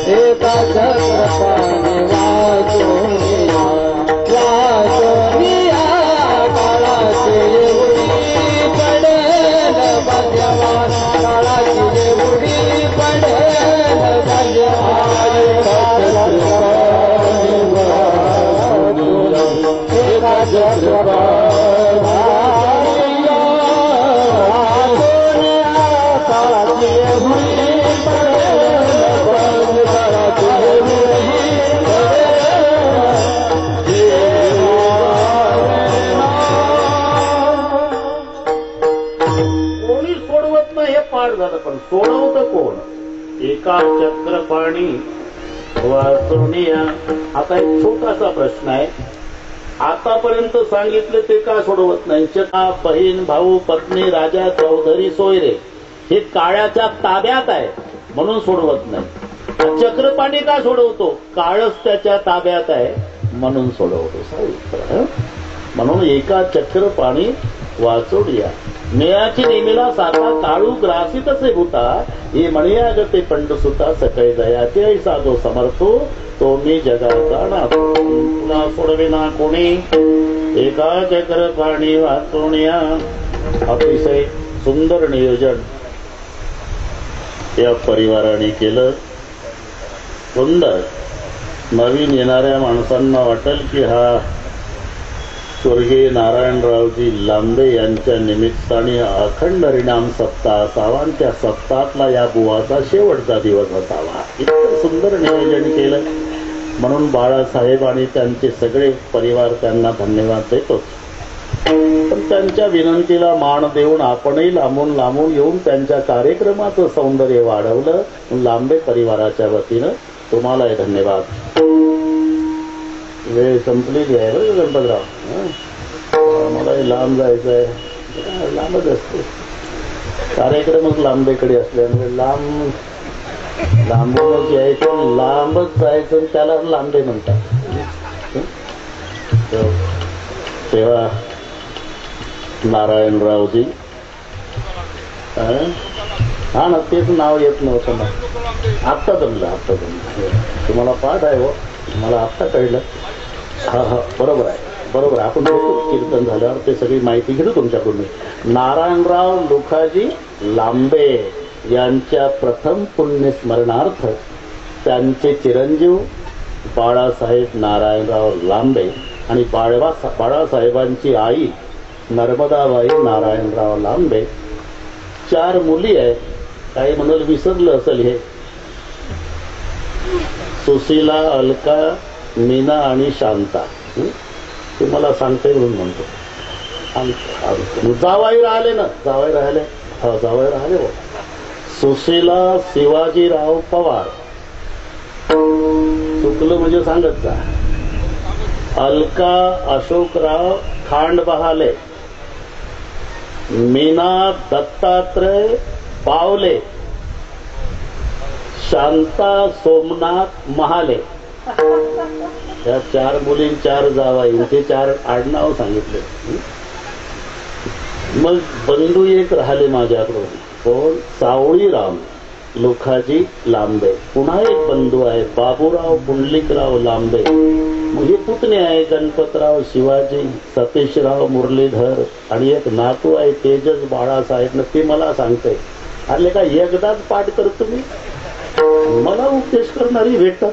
एका चक्रपाणी वाचोनिया. वाचोनिया काळाची उडी पडेल बजवा. काळाची उडी पडेल बजवा. एका चक्रपाणी कोणी सोडवत नाही. हे पाठ झालं. पण सोडवतं कोण? एका चक्रपाणी वाचवणिया. आता एक छोटासा प्रश्न आहे. आतापर्यंत सांगितले ते का सोडवत नाही? बहीण, भाऊ, पत्नी, राजा, चौधरी, सोयरे हे काळाच्या ताब्यात आहे म्हणून सोडवत नाही. चक्रपाणी का सोडवतो? काळच त्याच्या ताब्यात आहे म्हणून सोडवतो. म्हणून एका चक्रपाणी वाचोडिया. मेयाची नेमीला साता काळू ग्रासित से भूता. हे म्हणया गते पंडसुता सकळ दयाचे ऐसा जो समर्थो तो मी जगाचा नाथो. तुला सोडविना कोणी. एका चक्रपाणी वाचोनिया. अतिशय सुंदर नियोजन या परिवाराने केलं. सुंदर. नवीन येणाऱ्या माणसांना वाटेल की हा स्वर्गीय नारायणरावजी लांबे यांच्या निमित्ताने अखंड हरिनाम सप्ताह असावा आणि त्या सप्ताहातला या बुवाचा शेवटचा दिवस असावा. इतकं सुंदर नियोजन केलं. म्हणून बाळासाहेब आणि त्यांचे सगळे परिवार त्यांना धन्यवाद देतोच. पण त्यांच्या विनंतीला मान देऊन आपणही लांबून लांबून येऊन त्यांच्या कार्यक्रमाचं सौंदर्य वाढवलं. लांबे परिवाराच्या वतीनं तुम्हालाही धन्यवाद. वेळ संपलेली आहे बरं गणपतराव. मलाही लांब जायचंय. लांबच असते कार्यक्रमच लांबेकडे असल्यामुळे लांबूनच यायचं, लांबच जायचं, त्याला लांबे म्हणतात. तेव्हा नारायणरावजी हा ना तेच नाव येत नव्हतं ना. आत्ता जमलं. तुम्हाला पाठ आहे हो. मला आत्ता कळलं. हा हा बरोबर आहे. आपण कीर्तन झाल्यावर ते सगळी माहिती घेऊ तुमच्याकडून. नारायणराव लुखाजी लांबे यांच्या प्रथम पुण्यस्मरणार्थ त्यांचे चिरंजीव बाळासाहेब नारायणराव लांबे आणि बाळासाहेबांची आई नर्मदाबाई नारायणराव लांबे. 4 मुली आहेत. काही म्हणाल विसरलं असेल हे. सुशीला, अलका, मीना आणि शांता. ते मला सांगते म्हणून म्हणतो. जावाई राहिले ना, जावाई राहिले, हा जावाई राहिले हो. सुशीला शिवाजीराव पवार, चुकलं म्हणजे सांगत जा. अलका अशोकराव खांडबहाले, मीना दत्तात्रय पावले, शांता सोमनाथ महाले. त्या 4 मुली 4 जावाईंचे 4 आडनाव सांगितले. मग बंधू एक राहिले माझ्याकडून, कोण? सावळीराम लोखाजी लांबे. पुन्हा एक बंधू आहे बाबूराव पुंडलिकराव लांबे. मग हे पुतणे आहे गणपतराव शिवाजी, सतीशराव मुरलीधर, आणि एक नातू आहे तेजस बाळासाहेब. ते मला सांगते, अरे का एकदाच पाठ करतो मी, मला उपदेश करणारी भेटतात.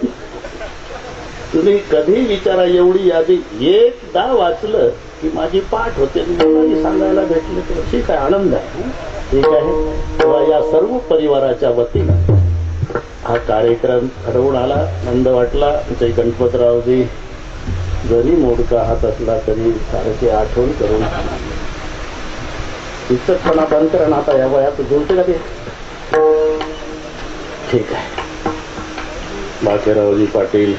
तुम्ही कधी विचारा, एवढी यादी एकदा वाचलं की माझी पाठ होते, मलाही सांगायला भेटले तर ठीक आहे, आनंद आहे. ठीक आहे. तेव्हा या सर्व परिवाराच्या वतीनं हा कार्यक्रम ठरवून आला, आनंद वाटला. ते गणपतरावजी जरी मोडका हात असला तरी सारखे आठवण करून इच्छतपणा बंद करा ना. आता या वयात जुळते का ते? ठीक आहे. बाकेरावजी पाटील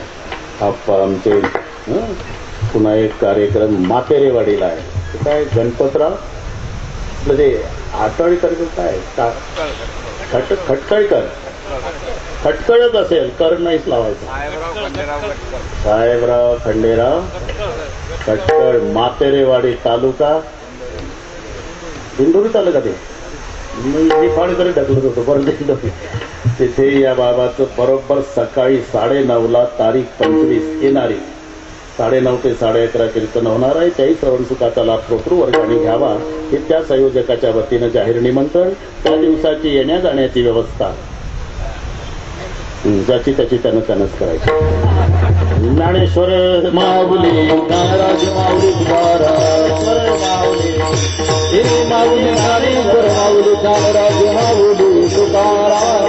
आप्पा आमचे. पुन्हा एक कार्यक्रम मातेरेवाडीला आहे. काय गणपतराव म्हणजे आटळकर काय खटकळकर, खटकळच असेल, कर नाहीच लावायचं. साहेबराव खंडेराव खटकळ, मातेरेवाडी तालुका, इंदोरी तालुका. ते मी फाडकडे ढकलत होतो परत. तिथे या बाबाचं बरोबर सकाळी 9:30 तारीख 25 येणारी 9:30 ते 11:30 कीर्तन होणार आहे. त्याही श्रवणसुखाचा लाभ श्रोतृवर्गाने घ्यावा हे त्या संयोजकाच्या वतीनं जाहीर निमंत्रण. त्या दिवसाची येण्या जाण्याची व्यवस्था ज्याची त्याची त्यानंच करायची. ज्ञानेश्वर माऊली, ज्ञानराज माऊली, तुकाराम माऊली, माऊली, ज्ञानेश्वर माऊली, ज्ञानराज माऊली, तुकाराम.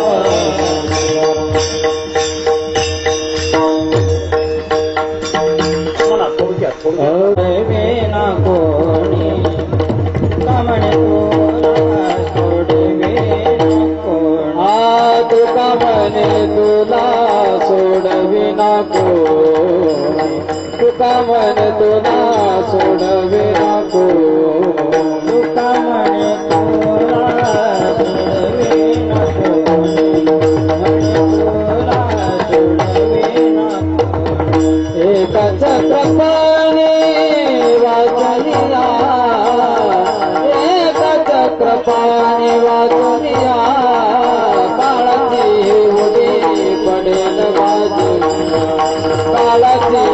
तुका मन तुला सोडवे नको, तुका मन तुला सोडवे नको, तुला सोडवे नको. एकाच कृपाने वाचनिया, एकाच कृपाने वाचनिया, काळाची उडी पडेल बाजूला, काळाची